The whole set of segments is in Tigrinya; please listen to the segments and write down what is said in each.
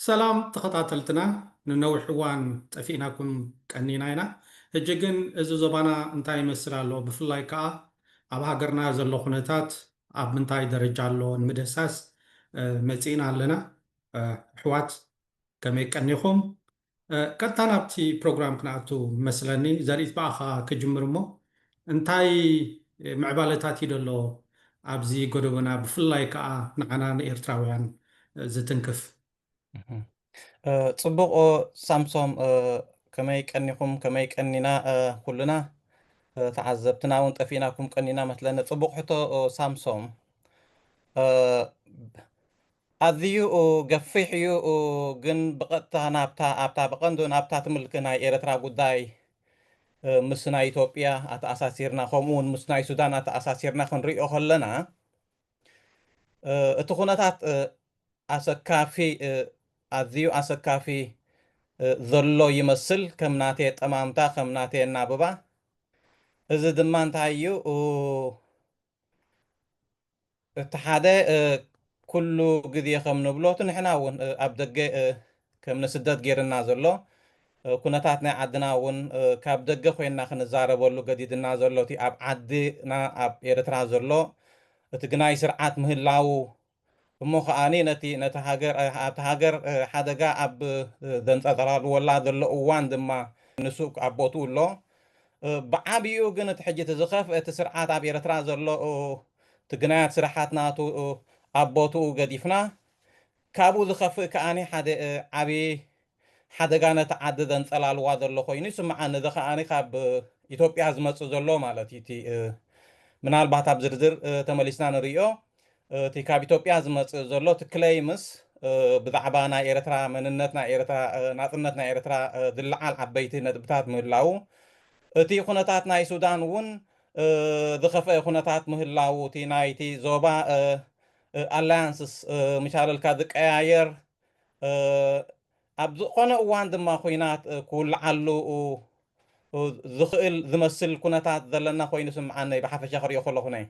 ሰላም ተኸታተልትና ንነዊሕ እዋን ጠፊእናኩም ቀኒና ኢና ሕጂ ግን እዚ ዞባና እንታይ ይመስል ኣሎ ብፍላይ ከዓ ኣብ ሃገርና ዘሎ ኩነታት ኣብ ምንታይ ደረጃ ኣሎ ንምድህሳስ መፂእና ኣለና ኣሕዋት ከመይ ቀኒኹም ቀጥታ ናብቲ ፕሮግራም ክንኣቱ መስለኒ ዘርኢ በኣኻ ክጅምር እሞ እንታይ ምዕባለታት እዩ ደሎ ኣብዚ ጎደጎና ብፍላይ ከዓ ንዓና ንኤርትራውያን ዝትንክፍ ጽቡቕ ሳምሶም ከመይ ቀኒኹም ከመይ ቀኒና ኩልና ተዓዘብትና እውን ጠፊናኩም ቀኒና መስለኒ ጽቡቕ ሕቶ ሳምሶም ኣዝዩ ገፊሕ እዩ ግን ብቐጥታ ኣብታ ብቐንዱ ናብታ ትምልክ ናይ ኤርትራ ጉዳይ ምስ ናይ ኢትዮጵያ ኣተኣሳሲርና ከምኡውን ምስ ናይ ሱዳን ኣተኣሳሲርና ክንሪኦ ከለና እቲ ኩነታት ኣሰካፊ ኣዝዩ ኣሰካፊ ዘሎ ይመስል ከም ናቴ ጠማምታ ከም ናቴ እናብባ እዚ ድማ እንታይ እዩ እቲ ሓደ ኩሉ ግዜ ከም ንብሎ እቲ ንሕና እውን ኣብ ደገ ከም ንስደት ጌርና ዘሎ ኩነታት ናይ ዓድና እውን ካብ ደገ ኮይንና ክንዛረበሉ ገዲድና ዘሎ እቲ ኣብ ዓድና ኣብ ኤርትራ ዘሎ እቲ ግናይ ስርዓት ምህላው እሞ ከዓኒ ነቲ ሃገር ሓደጋ ኣብ ዘንፀልፀላልወላ ዘሎ እዋን ድማ ንሱ ኣቦቱ ኣሎ ብዓብኡ ግን እቲ ሕጂ ዝኸፍአ እቲ ስርዓት ኣብ ኤርትራ ዘሎ እቲ ግናያት ስራሓት ናቱ ኣቦቱ ገዲፍና ካብኡ ዝኸፍእ ከዓኒ ሓደ ዓብዪ ሓደጋ ነቲ ዓዲ ዘንፀላልዋ ዘሎ ኮይኑ ይስምዓኒ እዚ ከዓኒ ካብ ኢትዮጵያ ዝመፅእ ዘሎ ማለት እዩ እቲ ምናልባት ኣብ ዝርዝር ተመሊስና ንሪኦ እቲ ካብ ኢትዮጵያ ዝመፅእ ዘሎ እቲ ክለይምስ ብዛዕባ ናይ ኤርትራ መንነት ናይ ኤርትራ ናፅነት ናይ ኤርትራ ዝለዓል ዓበይቲ ነጥብታት ምህላው እቲ ኩነታት ናይ ሱዳን እውን ዝኸፍአ ኩነታት ምህላው እቲ ናይቲ ዞባ ኣላያንስስ ምሻለልካ ዝቀያየር ኣብ ዝኾነ እዋን ድማ ኩናት ክውልዓሉ ዝኽእል ዝመስል ኩነታት ዘለና ኮይኑ ስምዓኒ ብሓፈሻ ክሪኦ ከለኹ ናይ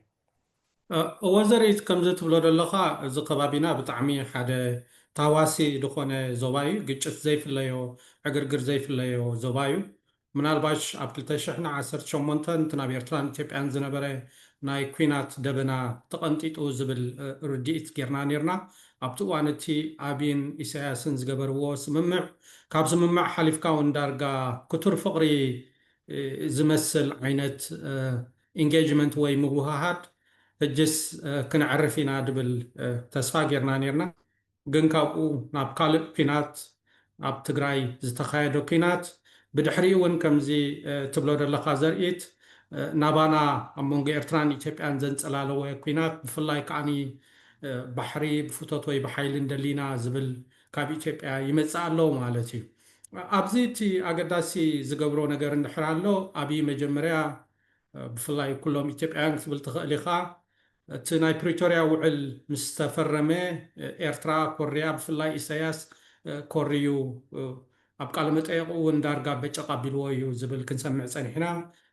ወዘሪት ከምዚ ትብሎ ዘለኻ እዚ ከባቢና ብጣዕሚ ሓደ ታዋሲ ዝኾነ ዞባ እዩ ግጭት ዘይፍለዮ ዕግርግር ዘይፍለዮ ዞባ እዩ ምናልባሽ ኣብ 2018 እቲ ናብ ኤርትራን ኢትዮጵያን ዝነበረ ናይ ኩናት ደበና ተቐንጢጡ ዝብል ርድኢት ጌርና ነርና ኣብቲ እዋን እቲ ኣብይን ኢሳያስን ዝገበርዎ ስምምዕ ካብ ስምምዕ ሓሊፍካ እውን ዳርጋ ክቱር ፍቕሪ ዝመስል ዓይነት ኢንጌጅመንት ወይ ምውህሃድ ሕጅስ ክንዕርፍ ኢና ድብል ተስፋ ጌርና ነርና ግን ካብኡ ናብ ካልእ ኩናት ኣብ ትግራይ ዝተኻየደ ኩናት ብድሕሪኡ እውን ከምዚ ትብሎ ዘለኻ ዘርኢት ናባና ኣብ መንጎ ኤርትራን ኢትዮጵያን ዘንፀላለወ ኩናት ብፍላይ ከዓኒ ባሕሪ ብፍቶት ወይ ብሓይሊ እንደሊና ዝብል ካብ ኢትዮጵያ ይመፅእ ኣለዎ ማለት እዩ ኣብዚ እቲ ኣገዳሲ ዝገብሮ ነገር እንድሕር ኣሎ ኣብይ መጀመርያ ብፍላይ ኩሎም ኢትዮጵያውያን ክትብል ትኽእል ኢኻ እቲ ናይ ፕሪቶርያ ውዕል ምስ ተፈረመ ኤርትራ ኮርያ ብፍላይ ኢሳያስ ኮርዩ ኣብ ቃል መጠየቁ እውን ዳርጋ በጨቕ ኣቢልዎ እዩ ዝብል ክንሰምዕ ፀኒሕና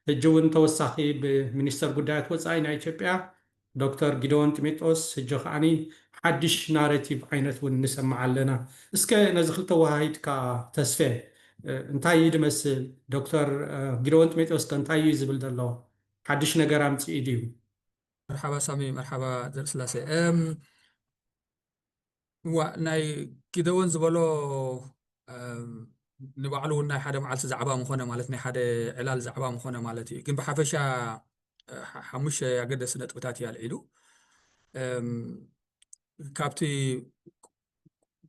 ሕጂ እውን ተወሳኺ ብሚኒስተር ጉዳያት ወፃኢ ናይ ኢትዮጵያ ዶክተር ጊደዎን ጢሞቴዎስ ሕጂ ከዓኒ ሓድሽ ናሬቲቭ ዓይነት እውን ንሰምዕ ኣለና እስከ ነዚ ክልተ ወሃሂድካ ተስፈ እንታይ እዩ ድመስል ዶክተር ጊደዎን ጢሞቴዎስ ከ እንታይ እዩ ዝብል ዘሎ ሓድሽ ነገር ኣምፅኡ ድዩ مرحبا سامي مرحبا درسلاسي ናይ ጊደውን ዝበሎ ንባዕሉ ናይ ሓደ መዓልቲ ዛዕባ ምኾነ ማለት ናይ ሓደ ዕላል ዛዕባ ምኾነ ማለት እዩ ግን ብሓፈሻ ሓሙሽተ ኣገደሲ ነጥብታት እዩ ኣልዒሉ ካብቲ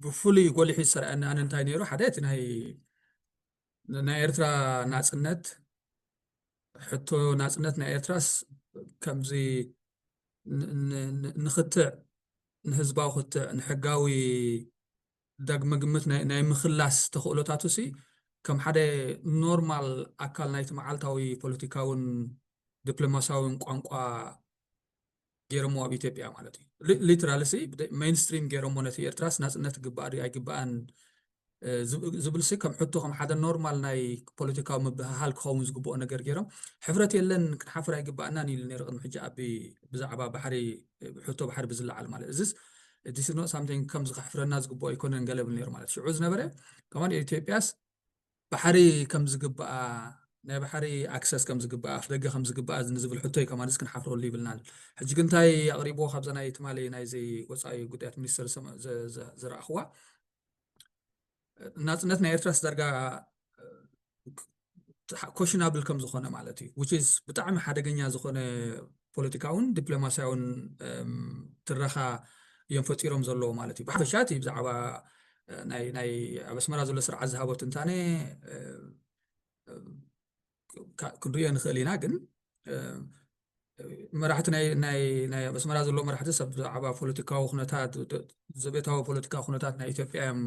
ብፍሉይ ጎሊሑ ዝሰርዐና ኣነ እንታይ ነይሩ ሓደ እቲ ናይ ኤርትራ ናፅነት ሕቶ ናፅነት ናይ ኤርትራስ ከምዚ ንኽትዕ ንህዝባዊ ክትዕ ንሕጋዊ ዳግመ ግምት ናይ ምኽላስ ተኽእሎታቱ ሲ ከም ሓደ ኖርማል ኣካል ናይቲ መዓልታዊ ፖለቲካውን ዲፕሎማስያውን ቋንቋ ገይሮሞ ኣብ ኢትዮጵያ ማለት እዩ ሊትራሊ ሲ ሜይንስትሪም ገይሮሞ ነቲ ኤርትራስ ናፅነት ግባእ ኣይግባእን ዝብል ሲ ከም ሕቶ ከም ሓደ ኖርማል ናይ ፖለቲካዊ ምብህሃል ክኸውን ዝግብኦ ነገር ገይሮም ሕፍረት የለን ክንሓፍር ኣይግባእናን ኢሉ ነይሩ ቅድሚ ሕጂ ኣብ ብዛዕባ ባሕሪ ሕቶ ባሕሪ ብዝለዓል ማለት እዚስ this is not something comes خحفرنا ዝግቦ ይኮነን ገለብል ነይሩ ማለት ሽዑ ዝነበረ ከማን ኢትዮጵያስ ባሕሪ ከም ዝግባኣ ናይ ባሕሪ ኣክሰስ ከም ዝግባኣ ፍደገ ከም ዝግባኣ ዝንዝብል ሕቶ እዩ ከማንስ ክንሓፍረሉ ይብልናን ሕጂ ግን እንታይ ኣቕሪቦ ካብዛ ናይ ትማሊ ናይዚ ወፃኢ ጉዳያት ሚኒስተር ዝረኣኽዋ ናጽነት ናይ ኤርትራስ ዳርጋ ኮሽናብል ከም ዝኾነ ማለት እዩ which is ብጣዕሚ ሓደገኛ ዝኾነ ፖለቲካውን ዲፕሎማስያውን ትረኻ እዮም ፈጢሮም ዘለዎ ማለት እዩ ብሓፈሻት ብዛዕባ ናይ ኣብ ኣስመራ ዘሎ ስርዓት ዝሃቦ ትንታነ ክንሪኦ ንኽእል ኢና ግን መራሕቲ ናይ ኣብ ኣስመራ ዘሎ መራሕቲ ሰብ ብዛዕባ ፖለቲካዊ ኩነታት ዘቤታዊ ፖለቲካዊ ኩነታት ናይ ኢትዮጵያ እዮም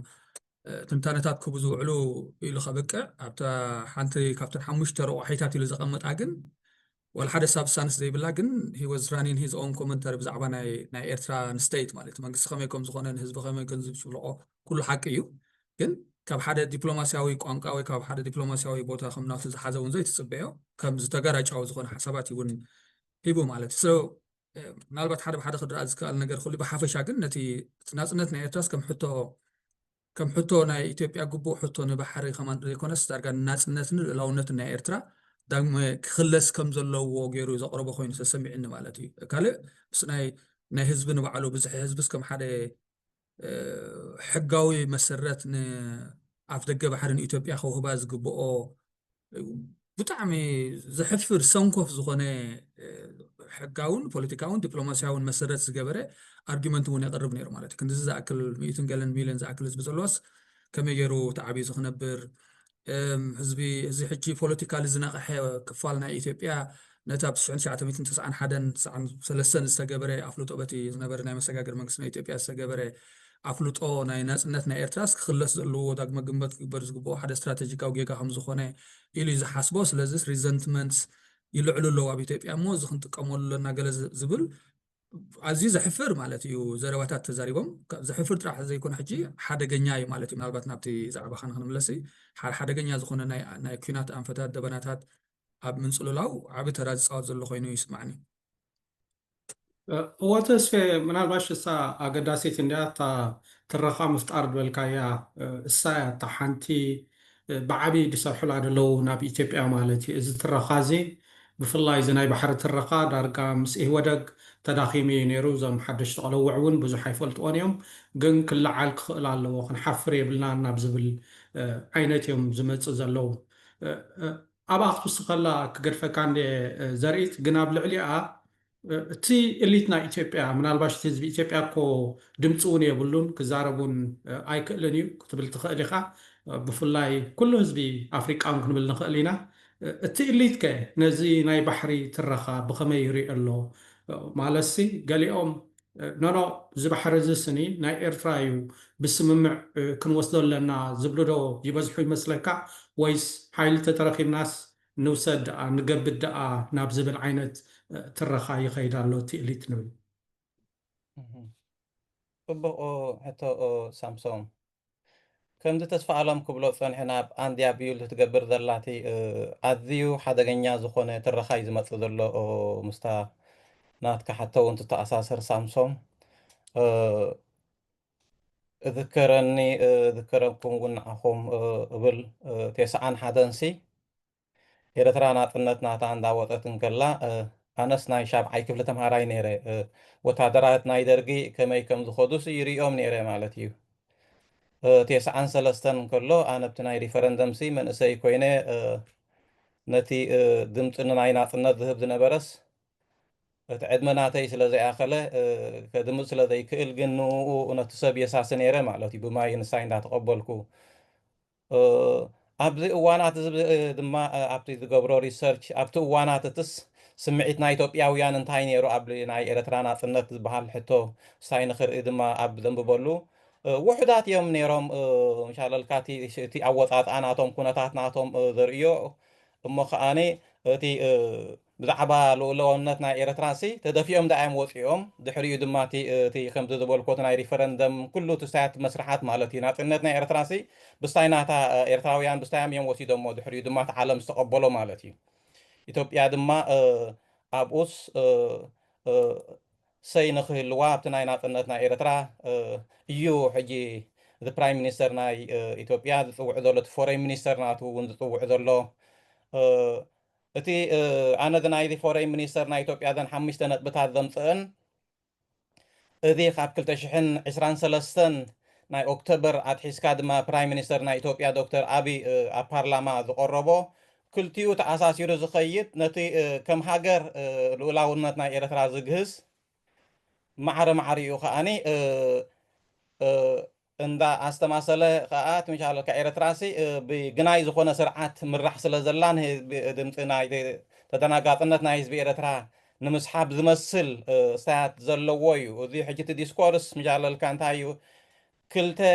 ትንታነታት ክቡ ዝውዕሉ ኢሉ ከበቅዕ ኣብታ ሓንቲ ካብተን 5 ረቑሒታት ኢሉ ዘቐመጣ ግን ወላ ሓደ ሳብስታንስ ዘይብላ ግን he was running his own commentary ብዛዕባ ናይ ኤርትራን ስቴት ማለት መንግስቲ ከመይ ከም ዝኾነን ህዝቢ ከመይ ገንዘብ ዝብልዖ ኩሉ ሓቂ እዩ ግን ካብ ሓደ ዲፕሎማስያዊ ቋንቋ ወይ ካብ ሓደ ዲፕሎማስያዊ ቦታ ከም ናቱ ዝሓዘ እውን ዘይትፅበዮ ከም ዝተጋራጫዊ ዝኾነ ሓሳባት እውን ሂቡ ማለት እዩ ምናልባት ሓደ ብሓደ ክድረአ ዝከኣል ነገር ኩሉ ብሓፈሻ ግን ነቲ ናጽነት ናይ ኤርትራስ ከም ሕቶ ናይ ኢትዮጵያ ግቡእ ሕቶ ንባሕሪ ከማን ዘይኮነስ ዳርጋ ናጽነትን ልዕላውነትን ናይ ኤርትራ ዳግመ ክኽለስ ከም ዘለዎ ገይሩ ዘቕረቦ ኮይኑ ተሰሚዕኒ ማለት እዩ ካልእ ምስ ናይ ህዝቢ ንባዕሉ ብዙሕ ህዝብስ ከም ሓደ ሕጋዊ መሰረት ንኣፍ ደገ ባሕርን ኢትዮጵያ ከውህባ ዝግብኦ ብጣዕሚ ዘሕፍር ሰንኮፍ ዝኾነ ሕጋውን ፖለቲካውን ዲፕሎማስያውን መሰረት ዝገበረ ኣርጊመንት እውን የቕርብ ነይሩ ማለት እዩ ክንዲ ዝኣክል 100 ሚልዮን ዝኣክል ህዝቢ ዘለዋስ ከመይ ገይሩ ተዓብዩ ዝኽነብር ህዝቢ እዚ ሕጂ ፖለቲካሊ ዝነቕሐ ክፋል ናይ ኢትዮጵያ ነታ ብ 1991 ዝተገበረ ኣፍልጦ በቲ ዝነበረ ናይ መሰጋገር መንግስቲ ናይ ኢትዮጵያ ዝተገበረ ኣፍልጦ ናይ ናጽነት ናይ ኤርትራስ ክኽለስ ዘለዎ ዳግመ ግንበት ክግበር ዝግብኦ ሓደ ስትራቴጂካዊ ጌጋ ከም ዝኾነ ኢሉ ዝሓስቦ ስለዚ ሪዘንትመንትስ ይልዕሉ ኣለዉ ኣብ ኢትዮጵያ እሞ እዚ ክንጥቀመሉ ኣለና ገለ ዝብል ኣዝዩ ዘሕፍር ማለት እዩ ዘረባታት ተዛሪቦም ዘሕፍር ጥራሕ ዘይኮነ ሕጂ ሓደገኛ እዩ ማለት እዩ ምናልባት ናብቲ ዛዕባኻ ንክንምለስ ሓደገኛ ዝኾነ ናይ ኩናት ኣንፈታት ደበናታት ኣብ ምንጽልላው ዓብ ተራ ዝፃወት ዘሎ ኮይኑ ይስማዕኒ እዎ ተስፌ ምናልባሽ እሳ ኣገዳሲት እንድያ እታ ትረኻ ምፍጣር ድበልካያ እሳ እታ ሓንቲ ብዓብዪ ድሰርሑላ ደለዉ ናብ ኢትዮጵያ ማለት እዩ እዚ ትረኻ እዚ ብፍላይ እዚ ናይ ባሕሪ ትረኻ ዳርጋ ምስ ኢህወደግ ተዳኺሙ እዩ ነይሩ እዞም ሓደሽቲ ቆለውዕ እውን ብዙሕ ኣይፈልጥዎን እዮም ግን ክለዓል ክኽእል ኣለዎ ክንሓፍር የብልና ናብ ዝብል ዓይነት እዮም ዝመፅእ ዘለዉ ኣብ ኣኽትውስ ከላ ክገድፈካ እንደ ዘርኢት ግን ኣብ ልዕሊኣ እቲ ኤሊት ናይ ኢትዮጵያ ምናልባሽ እቲ ህዝቢ ኢትዮጵያ እኮ ድምፂ እውን የብሉን ክዛረቡን ኣይክእልን እዩ ክትብል ትኽእል ኢኻ ብፍላይ ኩሉ ህዝቢ ኣፍሪቃውን ክንብል ንኽእል ኢና እቲ ኤሊት ከ ነዚ ናይ ባሕሪ ትረኻ ብኸመይ ይሪኦ ኣሎ ማለሲ ገሊኦም ኖኖ እዚ ባሕሪ እዚ ስኒ ናይ ኤርትራ እዩ ብስምምዕ ክንወስዶ ኣለና ዝብሉ ዶ ይበዝሑ ይመስለካ ወይስ ሓይሊ ተተረኺብናስ ንውሰድ ደኣ ንገብድ ደኣ ናብ ዝብል ዓይነት ትረኻ ይኸይድ ኣሎ እቲ ኤሊት ንብል ጽቡቕ ሕቶ ሳምሶን ከምዚ ተስፋኣሎም ክብሎ ፀኒሕና ኣብ ኣንድ ኣቢሉ ትገብር ዘላቲ ኣዝዩ ሓደገኛ ዝኾነ ትረኻ እዩ ዝመፅእ ዘሎ ምስታ ናትካ ሓቶ እውን ትተኣሳሰር ሳምሶን እذكረኩም እውን ንዓኹም እብል 91 ኤርትራ ናጽነት ናታ እንዳወፀትን ከላ ኣነስ ናይ ሻብዓይ ክፍሊ ተምሃራይ ነይረ ወታደራት ናይ ደርጊ ከመይ ከም ዝኸዱስ ይርኦም ነይረ ማለት እዩ 93 ከሎ ኣነ ብቲ ናይ ሪፈረንደም መንእሰይ ኮይነ ነቲ ድምፂ ናይ ናጽነት ዝህብ ዝነበረስ እቲ ዕድመ ናተይ ስለ ዘይኣኸለ ከድምፅ ስለ ዘይክእል ግን ንኡ ነቲ ሰብ የሳሲ ነይረ ማለት እዩ ብማይ ንሳይ እንዳተቐበልኩ ኣብዚ እዋናት ድማ ኣብቲ ዝገብሮ ሪሰርች ኣብቲ እዋናትስ ስምዒት ናይ ኢትዮጵያውያን እንታይ ነይሩ ኣብ ናይ ኤርትራ ናጽነት ዝበሃል ሕቶ ሳይ ንኽርኢ ድማ ኣብ ዘንብበሉ ውሕዳት እዮም ነይሮም ምሻለልካ እቲ ኣወፃፅኣ ናቶም ኩነታት ናቶም ዘርእዮ እሞ ከዓኒ እቲ ብዛዕባ ልኡላውነት ናይ ኤርትራ ተደፊኦም ዳኣዮም ወፂኦም ድሕሪኡ ድማ እቲ ከምዚ ዝበልኮት ናይ ሪፈረንደም ኩሉ ትስታያት መስራሓት ማለት እዩ ናጽነት ናይ ኤርትራ ብስታይ ናታ ኤርትራውያን ብስታዮም እዮም ወሲዶሞ ድሕሪኡ ድማ እቲ ዓለም ዝተቐበሎ ማለት እዩ ኢትዮጵያ ድማ ኣብኡስ ሰይንክህልዋ ኣብቲ ናይ ናፅነት ናይ ኤርትራ እዩ ሕጂ the prime minister ናይ ኢትዮጵያ ዝፅውዕ ዘሎ እቲ ፎሬን ሚኒስተር ናቱ እውን ዝፅውዕ ዘሎ እቲ ኣነ ናይዚ ፎሬን ሚኒስተር ናይ ኢትዮጵያ ዘን 5 ነጥብታት ዘምፅአን እዚ ካብ 2023 ናይ ኦክቶበር ኣትሒዝካ ድማ ፕራይም ሚኒስተር ናይ ኢትዮጵያ ዶክተር አብይ ኣብ ፓርላማ ዝቀረቦ ክልቲኡ ተኣሳሲሩ ዝኸይድ ነቲ ከም ሃገር ልኡላውነት ናይ ኤርትራ ዝግህዝ ማዕረ ማዕሪኡ ከዓኒ እንዳ ኣስተማሰለ ከዓ ትምሻለልካ ኤርትራሲ ብግናይ ዝኾነ ስርዓት ምራሕ ስለ ዘላን ድምፂ ናይ ተደናጋፅነት ናይ ህዝቢ ኤርትራ ንምስሓብ ዝመስል ስታያት ዘለዎ እዩ እዚ ሕጂ እቲ ዲስኮርስ ምሻለልካ እንታይ እዩ 2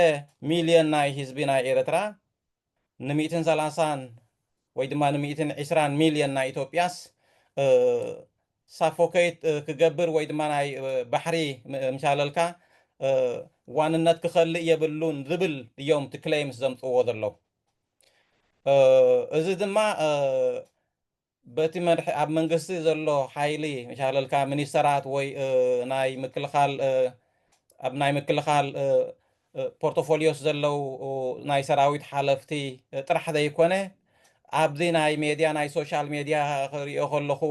ሚልዮን ናይ ህዝቢ ናይ ኤርትራ ን130 ወይ ድማ ን120 ሚልዮን ናይ ኢትዮጵያስ ሳፎኬት ክገብር ወይ ድማ ናይ ባሕሪ ምሻለልካ ዋንነት ክኸልእ የብሉን ዝብል እዮም እቲ ክሌምስ ዘምፅዎ ዘለው እዚ ድማ በቲ ኣብ መንግስቲ ዘሎ ሓይሊ ምሻለልካ ሚኒስተራት ወይ ናይ ምክልኻል ኣብ ናይ ምክልኻል ፖርቶፎሊዮስ ዘለው ናይ ሰራዊት ሓለፍቲ ጥራሕ ዘይኮነ ኣብዚ ናይ ሜድያ ናይ ሶሻል ሜድያ ክሪኦ ከለኹ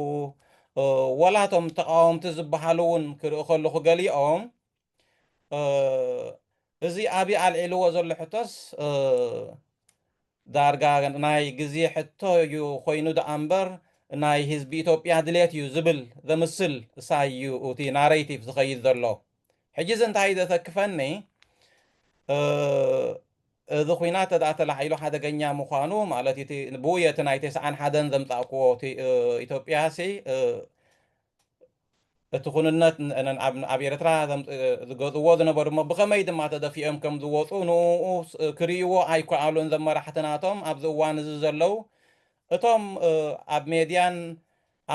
ወላቶም ተቃወምቲ ዝበሃሉ እውን ክሪኦ ከለኹ ገሊኦም እዚ ኣብይ ኣልዒልዎ ዘሎ ሕቶስ ዳርጋ ናይ ግዜ ሕቶ እዩ ኮይኑ ደኣ እምበር ናይ ህዝቢ ኢትዮጵያ ድሌት እዩ ዝብል ዘምስል እሳዩ እቲ ናሬቲቭ ዝኸይድ ዘሎ ሕጂ እዚ እንታይ ዘተክፈኒ እዚ ኩናት ተዳ ተላዒሉ ሓደገኛ ምዃኑ ማለት እቲ ብውየት ናይ 91 ዘምፃእክዎ እቲ ኢትዮጵያሲ እቲ ኩንነት ኣብ ኤርትራ ዝገፅዎ ዝነበሩ ሞ ብኸመይ ድማ ተደፊኦም ከም ዝወፁ ንኡ ክርእይዎ ኣይከኣሉን ዘመራሕትናቶም ኣብዚ እዋን እዚ ዘለው እቶም ኣብ ሜድያን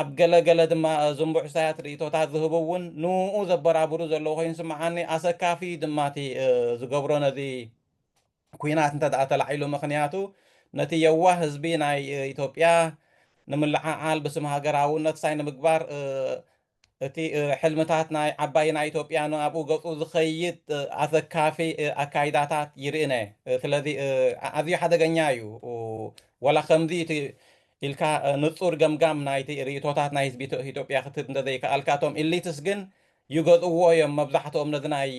ኣብ ገለገለ ድማ ዝንቡዕ ስታያት ርእቶታት ዝህቡ እውን ንኡ ዘበራብሩ ዘለው ኮይኑ ስምዓኒ ኣሰካፊ ድማ እቲ ዝገብሮ ነዚ ኩናት እንተደኣ ተላዒሉ ምክንያቱ ነቲ የዋህ ህዝቢ ናይ ኢትዮጵያ ንምልዓዓል ብስም ሃገራውነት ሳይ ንምግባር እቲ ሕልምታት ናይ ዓባይ ናይ ኢትዮጵያ ንኣብኡ ገፁ ዝኸይድ ኣሰካፊ ኣካይዳታት ይርእነ ስለዚ ኣዝዩ ሓደገኛ እዩ ወላ ከምዚ ኢልካ ንፁር ገምጋም ናይቲ ርእቶታት ናይ ህዝቢ ኢትዮጵያ ክትብ እንተዘይከኣልካቶም ኢሊትስ ግን ይገፅዎ እዮም መብዛሕትኦም ነዚ ናይ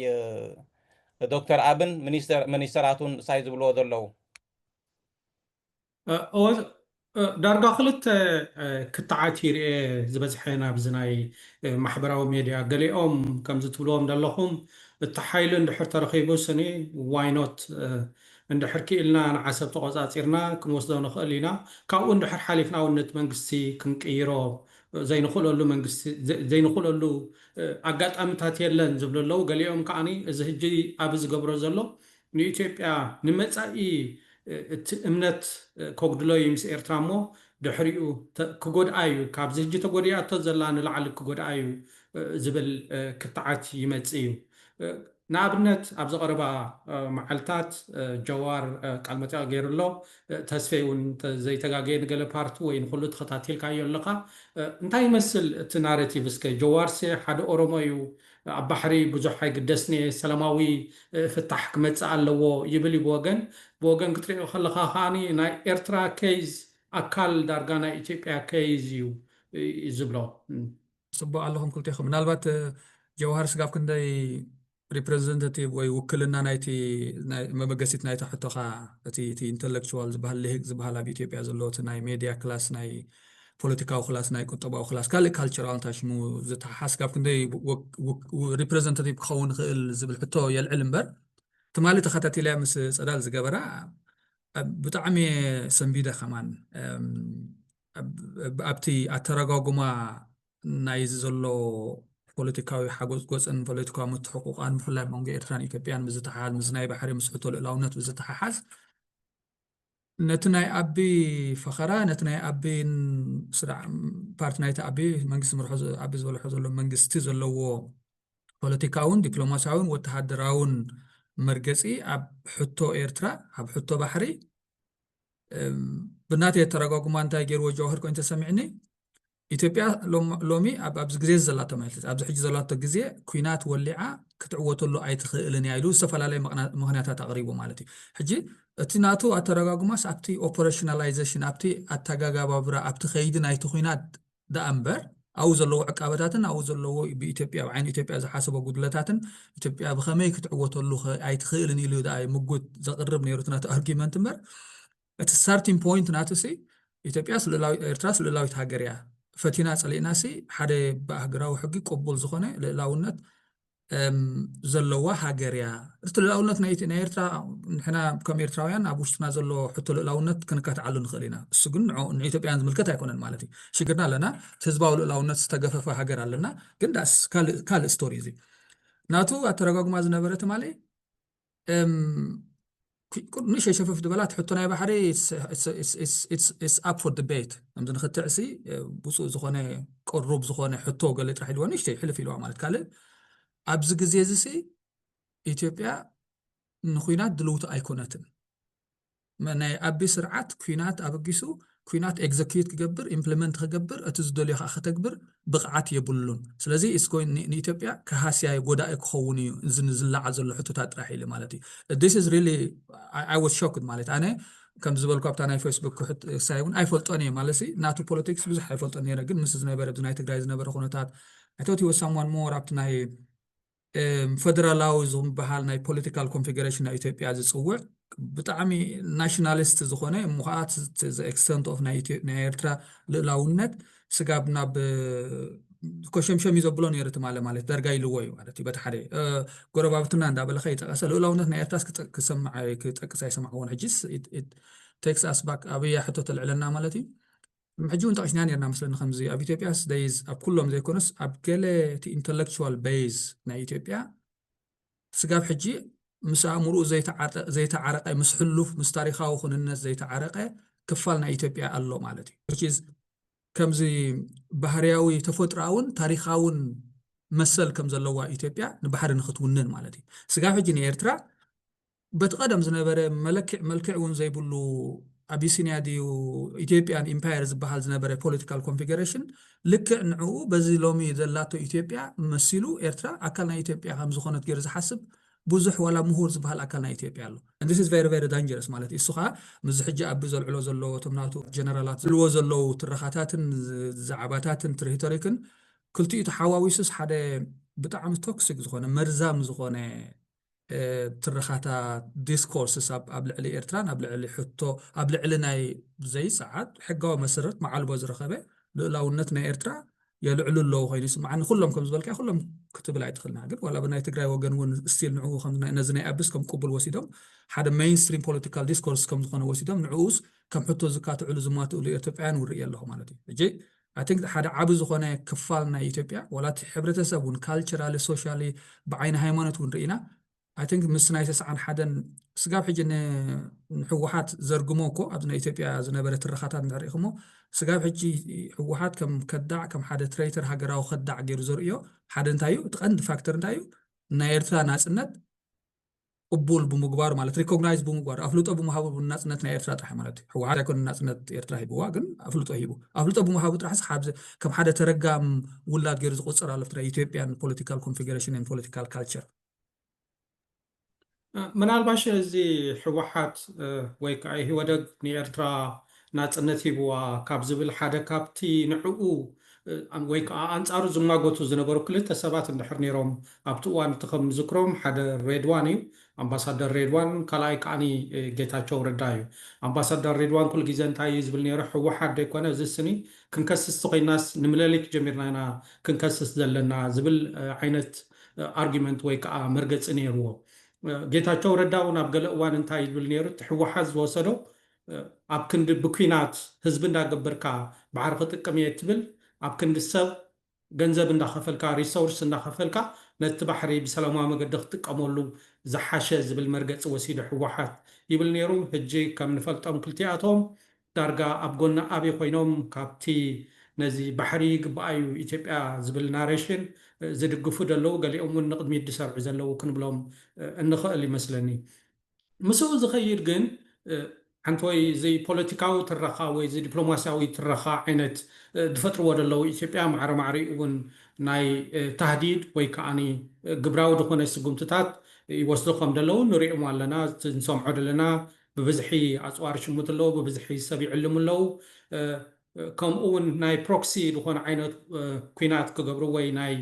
ዶክተር ኣብን ሚኒስተራቱን ሳይ ዝብልዎ ዘለው ዳርጋ ክልተ ክትዓት ይርአ ዝበዝሐ ናብዚ ናይ ማሕበራዊ ሜድያ ገሊኦም ከም ዝትብልዎም ዘለኹም እቲ ሓይሊ እንድሕር ተረኺቡ ስኒ ዋይኖት እንድሕር ክኢልና ንዓሰብ ተቆፃፂርና ክንወስዶ ንኽእል ኢና ካብኡ እንድሕር ሓሊፍና እውን ነቲ መንግስቲ ክንቅይሮ ዘይንኽእለሉ ኣጋጣሚታት የለን ዝብሉ ኣለው ገሊኦም ከዓኒ እዚ ሕጂ ኣብ ዝገብሮ ዘሎ ንኢትዮጵያ ንመፃኢ እቲ እምነት ከጉድሎ እዩ ምስ ኤርትራ እሞ ድሕሪኡ ክጎድኣ እዩ ካብዚ ሕጂ ተጎዲኣቶ ዘላ ንላዕሊ ክጎድኣ እዩ ዝብል ክትዓት ይመፅእ እዩ ንኣብነት ኣብ ዝቐረባ መዓልታት ጀዋር ቃል መጠቕ ገይሩሎ ተስፈይ እውን ዘይተጋገየ ንገለ ፓርቲ ወይ ንኩሉ ተኸታቲልካዮ ኣለካ እንታይ ይመስል እቲ ናሬቲቭ እስከ ጀዋርሲ ሓደ ኦሮሞ እዩ ኣብ ባሕሪ ብዙሕ ኣይግደስኒ ሰላማዊ ፍታሕ ክመፅእ ኣለዎ ይብል ብወገን ክትሪኦ ከለካ ከዓኒ ናይ ኤርትራ ኬዝ ኣካል ዳርጋ ናይ ኢትዮጵያ ኬዝ እዩ ዝብሎ ፅቡቅ ኣለኹም ክልቲኹም ምናልባት ጀዋር ስጋብ ክንደይ ሪፕሬዘንታቲቭ ወይ ውክልና ናይቲ መበገሲት ናይቲ ሕቶኻ እቲ ኢንተሌክቹዋል ዝበሃል ልሂቅ ዝበሃል ኣብ ኢትዮጵያ ዘለዎ እቲ ናይ ሜድያ ክላስ ናይ ፖለቲካዊ ክላስ ናይ ቁጠባዊ ክላስ ካልእ ካልቸራል እንታይ ሽሙ ዝተሓሓስ ካብ ክንደይ ሪፕሬዘንታቲቭ ክኸውን ክእል ዝብል ሕቶ የልዕል እምበር ትማሊ ተኸታቲልያ ምስ ፀዳል ዝገበራ ብጣዕሚ ሰንቢደ ከማን ኣብቲ ኣተረጋጉማ ናይዚ ዘሎ ፖለቲካዊ ሓጎስ ጎፅን ፖለቲካዊ ምትሕቁቃን ብፍላይ መንጎ ኤርትራን ኢትዮጵያን ብዝተሓሓዝ ምስ ናይ ባሕሪ ምስ ሕቶ ልዕላውነት ብዝተሓሓዝ ነቲ ናይ ኣቢ ፈኸራ ነቲ ናይ ኣቢን ስራዕ ፓርቲ ናይቲ ኣቢ መንግስቲ ምርሖ ኣቢ ዝበልሖ ዘሎ መንግስቲ ዘለዎ ፖለቲካውን ዲፕሎማስያውን ወተሃደራውን መርገፂ ኣብ ሕቶ ኤርትራ ኣብ ሕቶ ባሕሪ ብናተይ ተረጋጉማ እንታይ ገይርዎ ጀዋህር ኮይኑ ተሰሚዕኒ ኢትዮጵያ ሎሚ ኣብዚ ግዜ ዘላቶ ማለት ኣብዚ ሕጂ ዘላቶ ግዜ ኩናት ወሊዓ ክትዕወተሉ ኣይትኽእልን እያ ኢሉ ዝተፈላለዩ ምክንያታት ኣቕሪቡ ማለት እዩ ሕጂ እቲ ናቱ ኣተረጋጉማስ ኣብቲ ኦፐሬሽናላይዜሽን ኣብቲ ኣተጋጋባብራ ኣብቲ ከይዲ ናይቲ ኩናት ደኣ እምበር ኣብኡ ዘለዎ ዕቃበታትን ኣብኡ ዘለዎ ብኢትዮጵያ ብዓይኒ ኢትዮጵያ ዝሓሰቦ ጉድለታትን ኢትዮጵያ ብኸመይ ክትዕወተሉ ኣይትኽእልን ኢሉ ደኣ ምጉት ዘቕርብ ነይሩ እቲ ናቱ ኣርጊመንት እምበር እቲ ስታርቲንግ ፖይንት ናቱሲ ኢትዮጵያ ኤርትራ ልዕላዊት ሃገር እያ ፈቲና ፀሊእናሲ ሓደ ብኣህግራዊ ሕጊ ቅቡል ዝኾነ ልዕላውነት ዘለዋ ሃገር እያ እቲ ልዕላውነት ናይ ኤርትራ ንሕና ከም ኤርትራውያን ኣብ ውሽጥና ዘሎ ሕቶ ልዕላውነት ክንከታተዓሉ ንኽእል ኢና እሱ ግን ንኢትዮጵያን ዝምልከት ኣይኮነን ማለት እዩ ሽግርና ኣለና ህዝባዊ ልዕላውነት ዝተገፈፈ ሃገር ኣለና ግን ዳስ ካልእ ስቶሪ እዚ ናቱ ኣተረጋጉማ ዝነበረ ትማሊ ንእሽተይ ሸፈፍ ድበላት ሕቶ ናይ ባሕሪ it's up for debate ከምዚ ንኽትዕሲ ብፁእ ዝኾነ ቅሩብ ዝኾነ ሕቶ ገለ ጥራሕ ኢልዎ ንእሽተይ ሕልፍ ኢልዋ ማለት ካልእ ኣብዚ ግዜ እዚሲ ኢትዮጵያ ንኩናት ድልውቲ ኣይኮነትን ናይ ኣቢ ስርዓት ኩናት ኣበጊሱ ኩናት ኤግዘኪዩት ክገብር ኢምፕሊመንት ክገብር እቲ ዝደልዮ ከዓ ክተግብር ብቕዓት የብሉን ስለዚ ንኢትዮጵያ ከሃስያይ ጎዳኢ ክኸውን እዩ ዝለዓል ዘሎ ሕቶታት ጥራሕ ኢሉ ማለት እዩ this is really I was shocked ማለት ኣነ ከም ዝበልኩ ኣብታ ናይ ፌስቡክ ሳይ እውን ኣይፈልጦን እየ ማለት ናቱ ፖለቲክስ ብዙሕ ኣይፈልጦን ነይረ ግን ምስ ዝነበረ ብናይ ትግራይ ዝነበረ ኩነታት I thought he was someone more ኣብቲ ናይ ፌደራላዊ ዝበሃል ናይ ፖለቲካል ኮንፊግሬሽን ናይ ኢትዮጵያ ዝፅውዕ ብጣዕሚ ናሽናሊስት ዝኾነ ሙኻት ኤክስተንት ኦፍ ናይ ኤርትራ ልዕላውነት ስጋብ ናብ ኮሸምሸም ይዘብሎ ነይሩ ትማለ ማለት ዳርጋ ኢልዎ እዩ ማለት እዩ በቲ ሓደ ጎረባብትና እንዳበለኸ ይጠቐሰ ልዕላውነት ናይ ኤርትራስ ክጠቅስ ኣይሰማዕዎን ሕጂስ ቴክስ ኣስ ባክ ኣብያ ሕቶ ተልዕለና ማለት እዩ ሕጂ እውን ጠቂስና ነርና መስለኒ ከምዚ ኣብ ኢትዮጵያስ ደይዝ ኣብ ኩሎም ዘይኮነስ ኣብ ገለ እቲ ኢንተሌክቹዋል ቤዝ ናይ ኢትዮጵያ ስጋብ ሕጂ ምስ ኣእምሩኡ ዘይተዓረቀ ምስ ሕሉፍ ምስ ታሪኻዊ ኩንነት ዘይተዓረቀ ክፋል ናይ ኢትዮጵያ ኣሎ ማለት እዩ ከምዚ ባህርያዊ ተፈጥሮኣውን ታሪኻውን መሰል ከም ዘለዋ ኢትዮጵያ ንባሕሪ ንኽትውንን ማለት እዩ ስጋብ ሕጂ ንኤርትራ በቲ ቀደም ዝነበረ መልክዕ እውን ዘይብሉ ኣቢሲንያ ድዩ ኢትዮጵያን ኢምፓየር ዝበሃል ዝነበረ ፖለቲካል ኮንፊግሬሽን ልክዕ ንዕኡ በዚ ሎሚ ዘላቶ ኢትዮጵያ መሲሉ ኤርትራ ኣካል ናይ ኢትዮጵያ ከም ዝኾነት ገይሩ ዝሓስብ ብዙሕ ዋላ ምሁር ዝበሃል ኣካል ናይ ኢትዮጵያ ኣሎ and this is very very dangerous ማለት እዩ እሱ ከዓ ምዝ ሕጂ ኣቢ ዘልዕሎ ዘለዎ ቶምናቱ ጀነራላት ዝልዎ ዘለው ትረኻታትን ዛዕባታትን ትሪቶሪክን ክልቲኡ ተሓዋዊሱስ ሓደ ብጣዕሚ ቶክሲክ ዝኾነ መርዛም ዝኾነ ትረኻታት ዲስኮርስስ ኣብ ልዕሊ ኤርትራን ኣብ ልዕሊ ሕቶ ኣብ ልዕሊ ናይ ዘይሰዓት ሕጋዊ መሰረት መዓልቦ ዝረኸበ ልዕላውነት ናይ ኤርትራ የልዕሉ ኣለዎ ኮይኑ ይስማዓኒ ኩሎም ከም ዝበልካ ኩሎም ክትብል ኣይትኽእልና ግን ዋላ ብናይ ትግራይ ወገን እውን ስቲል ንዕኡ ከም ነዚ ናይ ኣቢስ ከም ቅቡል ወሲዶም ሓደ ሜይንስትሪም ፖለቲካል ዲስኮርስ ከም ዝኾነ ወሲዶም ንዕኡስ ከም ሕቶ ዝካትዕሉ ዝማትእሉ ኢትዮጵያውያን ውርኢ ኣለኹ ማለት እዩ ሕጂ I think ሓደ ዓብ ዝኾነ ክፋል ናይ ኢትዮጵያ ዋላቲ ሕብረተሰብ እውን ካልቸራሊ ሶሻሊ ብዓይኒ ሃይማኖት እውን ርኢና I think ምስ ናይ 91 ስጋብ ሕጂ ንሕወሓት ዘርግሞ እኮ ኣብ ናይ ኢትዮጵያ ዝነበረ ትረኻታት ንሪኢኹሞ ስጋብ ሕጂ ሕወሓት ከም ከዳዕ ከም ሓደ ትሬተር ሃገራዊ ከዳዕ ገይሩ ዘርእዮ ሓደ እንታይ እዩ እቲ ቀንዲ ፋክተር እንታይ እዩ ናይ ኤርትራ ናፅነት ቅቡል ብምግባሩ ማለት ሪኮግናይዝ ብምግባሩ ኣፍልጦ ብምሃቡ ናፅነት ናይ ኤርትራ ጥራሕ ማለት እዩ ሕወሓት ኣይኮነ ናፅነት ኤርትራ ሂብዋ ግን ኣፍልጦ ሂቡ ኣፍልጦ ብምሃቡ ጥራሕስ ከም ሓደ ተረጋም ውላድ ገይሩ ዝቁፅር ኣሎ ፍትራ ኢትዮጵያን ፖለቲካል ኮንፊግሬሽን ን ፖለቲካል ካልቸር ምናልባሽ እዚ ሕወሓት ወይ ከዓ ህወደግ ንኤርትራ ናፅነት ሂብዋ ካብ ዝብል ሓደ ካብቲ ንዕኡ ወይ ከዓ ኣንጻሩ ዝማጎቱ ዝነበሩ ክልተ ሰባት እንድሕር ነይሮም ኣብቲ እዋን እቲ ከም ዝክሮም ሓደ ሬድዋን እዩ ኣምባሳደር ሬድዋን ካልኣይ ከዓኒ ጌታቸው ረዳ እዩ ኣምባሳደር ሬድዋን ኩሉ ግዜ እንታይ እዩ ዝብል ነይሩ ሕወሓት ደይኮነ እዚ ስኒ ክንከስስ ኮይናስ ንምለሊክ ጀሚርና ኢና ክንከስስ ዘለና ዝብል ዓይነት ኣርጊመንት ወይ ከዓ መርገፂ ነይርዎ ጌታቸው ረዳ እውን ኣብ ገለ እዋን እንታይ ይብል ነይሩ እቲ ሕወሓት ዝወሰዶ ኣብ ክንዲ ብኩናት ህዝቢ እንዳገበርካ ባሕሪ ክጥቀም እየ ትብል ኣብ ክንዲ ሰብ ገንዘብ እንዳኸፈልካ ሪሶርስ እንዳኸፈልካ ነቲ ባሕሪ ብሰላማዊ መገዲ ክትጥቀመሉ ዝሓሸ ዝብል መርገፂ ወሲዱ ሕወሓት ይብል ነይሩ ሕጂ ከም ንፈልጦም ክልቲኣቶም ዳርጋ ኣብ ጎና ኣበይ ኮይኖም ካብቲ ነዚ ባሕሪ ግባኣዩ ኢትዮጵያ ዝብል ናሬሽን ዝድግፉ ደለዉ ገሊኦም እውን ንቅድሚት ዝሰርዑ ዘለዉ ክንብሎም እንኽእል ይመስለኒ ምስኡ ዝኸይድ ግን ሓንቲ ወይ እዚ ፖለቲካዊ ትረኻ ወይ እዚ ዲፕሎማስያዊ ትረኻ ዓይነት ዝፈጥርዎ ዘለዉ ኢትዮጵያ ማዕረ ማዕሪኡ እውን ናይ ተህዲድ ወይ ከዓኒ ግብራዊ ዝኾነ ስጉምትታት ይወስዱ ከም ዘለዉ ንሪኦም ኣለና ንሰምዖ ዘለና ብብዝሒ ኣፅዋር ሽሙት ኣለዉ ብብዝሒ ሰብ ይዕልሙ ኣለዉ ከምኡ እውን ናይ ፕሮክሲ ዝኾነ ዓይነት ኩናት ክገብሩ ወይ ናይ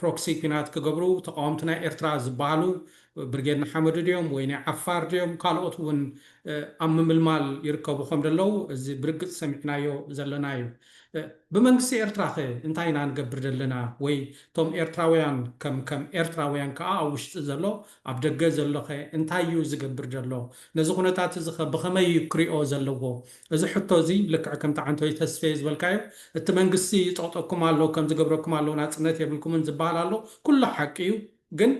ፕሮክሲ ኩናት ክገብሩ ተቃወምቲ ናይ ኤርትራ ዝበሃሉ ብርጌድ ንሓመድ ድዮም ወይ ናይ ዓፋር ድዮም ካልኦት እውን ኣብ ምምልማል ይርከቡ ከም ዘለዉ እዚ ብርግፅ ሰሚዕናዮ ዘለና እዩ ብመንግስቲ ኤርትራ ኸ እንታይ ኢና ንገብር ዘለና ወይ እቶም ኤርትራውያን ከም ኤርትራውያን ከዓ ኣብ ውሽጢ ዘሎ ኣብ ደገ ዘሎ ኸ እንታይ እዩ ዝገብር ዘሎ ነዚ ኩነታት እዚ ኸ ብኸመይ ክሪኦ ዘለዎ እዚ ሕቶ እዚ ልክዕ ከምቲ ዓንተይ ተስፈየ ዝበልካዮ እቲ መንግስቲ ይጠቕጠኩም ኣሎ ከም ዝገብረኩም ኣሎ ናፅነት የብልኩምን ዝበሃል ኣሎ ኩሉ ሓቂ እዩ ግን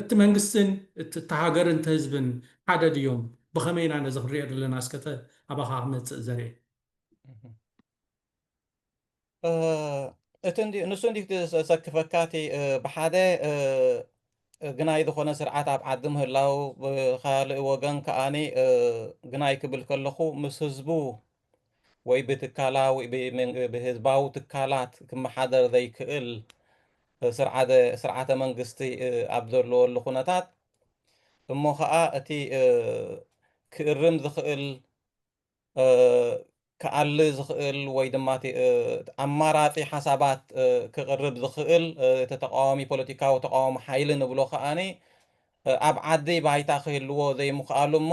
እቲ መንግስትን እቲ ሃገርን እቲ ህዝብን ሓደ ድዮም ብኸመይ ኢና ነዚ ክንሪኦ ዘለና እስከተ ኣባኻ ክመፅእ ዘርአ እቲ ንሱ እንዲ ዘሰክፈካቲ ብሓደ ግናይ ዝኾነ ስርዓት ኣብ ዓዲ ምህላው ብካልእ ወገን ከዓኒ ግናይ ክብል ከለኹ ምስ ህዝቡ ወይ ብትካላዊ ብህዝባዊ ትካላት ክመሓደር ዘይክእል ስርዓተ መንግስቲ ኣብ ዘለወሉ ኩነታት እሞ ከዓ እቲ ክእርም ዝኽእል ክዓሊ ዝኽእል ወይ ድማ ኣማራፂ ሓሳባት ክቕርብ ዝኽእል እቲ ተቃዋሚ ፖለቲካዊ ተቃዋሚ ሓይሊ ንብሎ ከዓኒ ኣብ ዓዲ ባይታ ክህልዎ ዘይምኽኣሉ እሞ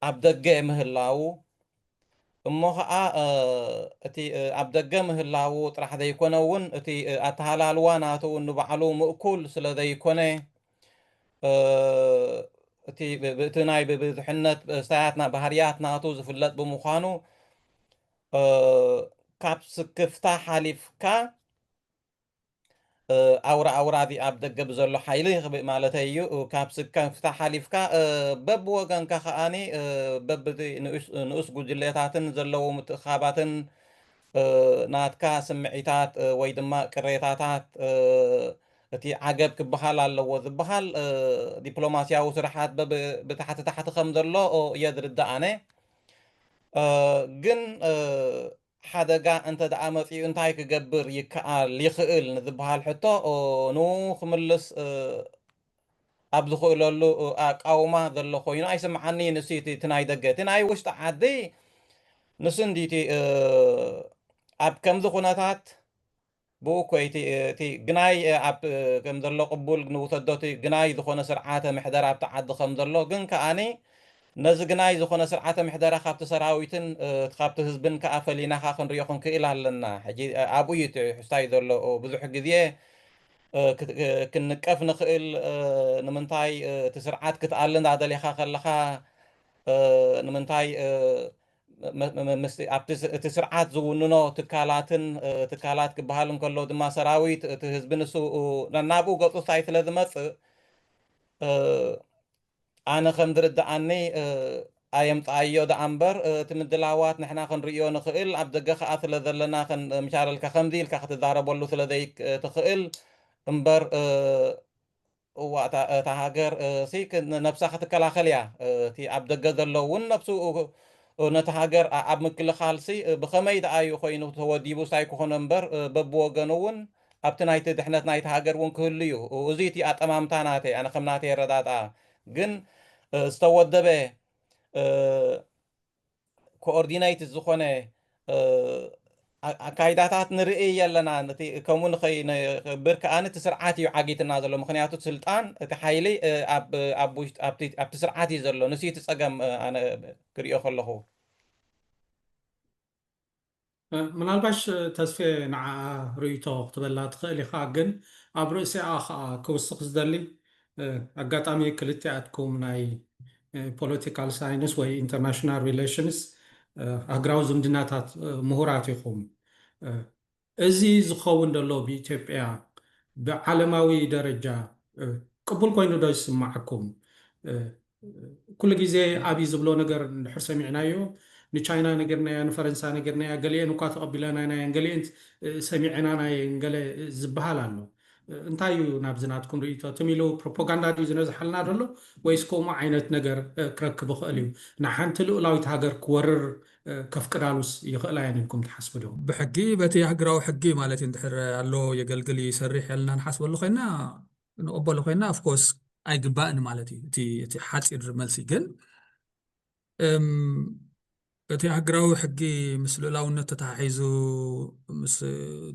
ኣብ ደገ ምህላው እሞ ከዓ እቲ ኣብ ደገ ምህላው ጥራሕ ዘይኮነ እውን እቲ ኣተሃላልዋ ናቱ ንባዕሉ ምእኩል ስለ ዘይኮነ እቲ ናይ ብብዝሕነት ስታያትና ባህርያት ናቱ ዝፍለጥ ብምዃኑ ካብ ስክፍታ ሓሊፍካ ኣውራ እዚ ኣብ ደገ ብዘሎ ሓይሊ ማለት እዩ ካብ ስክፍታ ሓሊፍካ በብወገንካ ከዓኒ በብቲ ንኡስ ጉጅለታትን ዘለዎ ምትእኻባትን ናትካ ስምዒታት ወይ ድማ ቅሬታታት እቲ ዓገብ ክበሃል ኣለዎ ዝበሃል ዲፕሎማስያዊ ስራሓት ብታሕቲ ታሕቲ ከም ዘሎ እየ ዝርዳእነ ግን ሓደጋ እንተ ደኣ መፂኡ እንታይ ክገብር ይኽእል ንዝበሃል ሕቶ ኑ ክምልስ ኣብ ዝኽእለሉ ኣቃውማ ዘሎ ኮይኑ ኣይስምዓኒ ንሱ እቲ ናይ ደገ እቲ ናይ ውሽጢ ዓዲ ንሱ እንዲቲ ኣብ ከምዚ ኩነታት ብኡ ኮይቲ እቲ ግናይ ኣብ ከም ዘሎ ቅቡል ንውሰዶ እቲ ግናይ ዝኾነ ስርዓተ ምሕደራ ኣብቲ ዓዲ ከም ዘሎ ግን ከዓኒ ነዚ ግናይ ዝኾነ ስርዓተ ምሕደራ ካብቲ ሰራዊትን ካብቲ ህዝብን ከዓ ፈሊናኻ ክንሪኦ ክንክእል ኣለና ሕጂ ኣብኡ እዩ ሕዝታይ ዘሎ ብዙሕ ግዜ ክንቀፍ ንኽእል ንምንታይ እቲ ስርዓት ክትኣሊ እንዳደሊኻ ከለኻ ንምንታይ እቲ ስርዓት ዝውንኖ ትካላት ክበሃል እንከሎ ድማ ሰራዊት እቲ ህዝቢ ንሱ ናብኡ ገፁ እንታይ ስለ ዝመፅእ ኣነ ከም ዝርዳእኒ ኣየምፃዮ ደኣ እምበር እቲ ምድላዋት ንሕና ክንሪኦ ንኽእል ኣብ ደገ ከዓ ስለ ዘለና ምሻለልካ ከምዚ ኢልካ ክትዛረበሉ ስለዘይትኽእል እምበር እታ ሃገር ነብሳ ክትከላኸል እያ እቲ ኣብ ደገ ዘሎ እውን ነብሱ ነቲ ሃገር ኣብ ምክልኻልሲ ብኸመይ ደኣ እዩ ኮይኑ ተወዲቡ ሳይ ክኾነ እምበር በብወገኑ እውን ኣብቲ ናይቲ ድሕነት ናይቲ ሃገር እውን ክህሉ እዩ እዚ እቲ ኣጠማምታ ናተይ ኣነ ከም ናተይ ረዳድኣ ግን ዝተወደበ ኮኦርዲኔት ዝኾነ ኣካይዳታት ንርኢ ኣለና ነቲ ከምኡ ንኸይነብር ከዓኒ እቲ ስርዓት እዩ ዓጊትና ዘሎ ምክንያቱ ስልጣን እቲ ሓይሊ ኣብቲ ስርዓት እዩ ዘሎ ንሱ እቲ ፀገም ኣነ ክሪኦ ከለኹ ምናልባሽ ተስፌ ንዓ ርእቶ ክትበላ ትኽእል ኢኻ ግን ኣብ ርእሲኣ ከዓ ክውስኽ ዝደሊ ኣጋጣሚ ክልቲኣትኩም ናይ ፖለቲካል ሳይንስ ወይ ኢንተርናሽናል ሪሌሽንስ ሃገራዊ ዝምድናታት ምሁራት ኢኹም እዚ ዝኸውን ዘሎ ብኢትዮጵያ ብዓለማዊ ደረጃ ቅቡል ኮይኑ ዶ ይስማዓኩም ኩሉ ግዜ ኣብይ ዝብሎ ነገር እንድሕር ሰሚዕናዮ ንቻይና ነገርናያ ንፈረንሳይ ነገርናያ ገሊአን እኳ ተቐቢለናናየን ገሊአን ሰሚዕናናየን ገለ ዝበሃል ኣሎ እንታይ እዩ ናብ ዝናትኩም ርእይቶ ትሚሉ ፕሮፓጋንዳ ድዩ ዝነዝሓልና ደሎ ወይስ ከምኡ ዓይነት ነገር ክረክብ ይኽእል እዩ ንሓንቲ ልኡላዊት ሃገር ክወርር ከፍቅዳሉስ ይኽእል እየን ኢልኩም ትሓስቡ ዶ? ብሕጊ በቲ ሃገራዊ ሕጊ ማለት እዩ እንድሕር ኣሎ የገልግል ይሰርሕ የልና ንሓስበሉ ኮይና ንቕበሎ ኮይና ኦፍኮርስ ኣይግባእን ማለት እዩ እቲ ሓፂር መልሲ ግን እቲ ሃገራዊ ሕጊ ምስ ልኡላውነት ተተሓሒዙ ምስ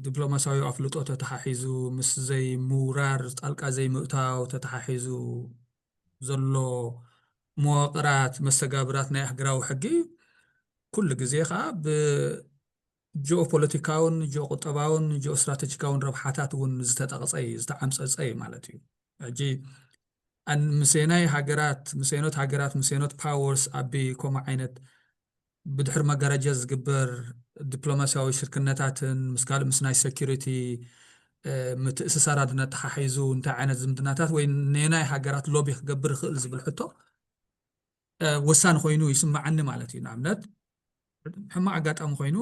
ዲፕሎማስያዊ ኣፍልጦ ተተሓሒዙ ምስ ዘይምውራር ጣልቃ ዘይምእታው ተተሓሒዙ ዘሎ መዋቕራት መስተጋብራት ናይ ሃገራዊ ሕጊ ኩሉ ግዜ ከዓ ብጂኦፖለቲካውን ጂኦቁጠባውን ጂኦስትራቴጂካውን ረብሓታት እውን ዝተዓምፀፀ ማለት እዩ ሕጂ ምሴናይ ሃገራት ምሴኖት ፓወርስ ኣቢ ከምኡ ዓይነት ብድሕሪ መጋረጃ ዝግበር ዲፕሎማስያዊ ሽርክነታትን ምስ ናይ ሴኪሪቲ ምትእስሳራት ተሓሒዙ እንታይ ዓይነት ዝምድናታት ወይ ነናይ ሃገራት ሎቢ ክገብር ይኽእል ዝብል ሕቶ ወሳኒ ኮይኑ ይስማዓኒ ማለት እዩ ንኣብነት ሕማቅ ኣጋጣሚ ኮይኑ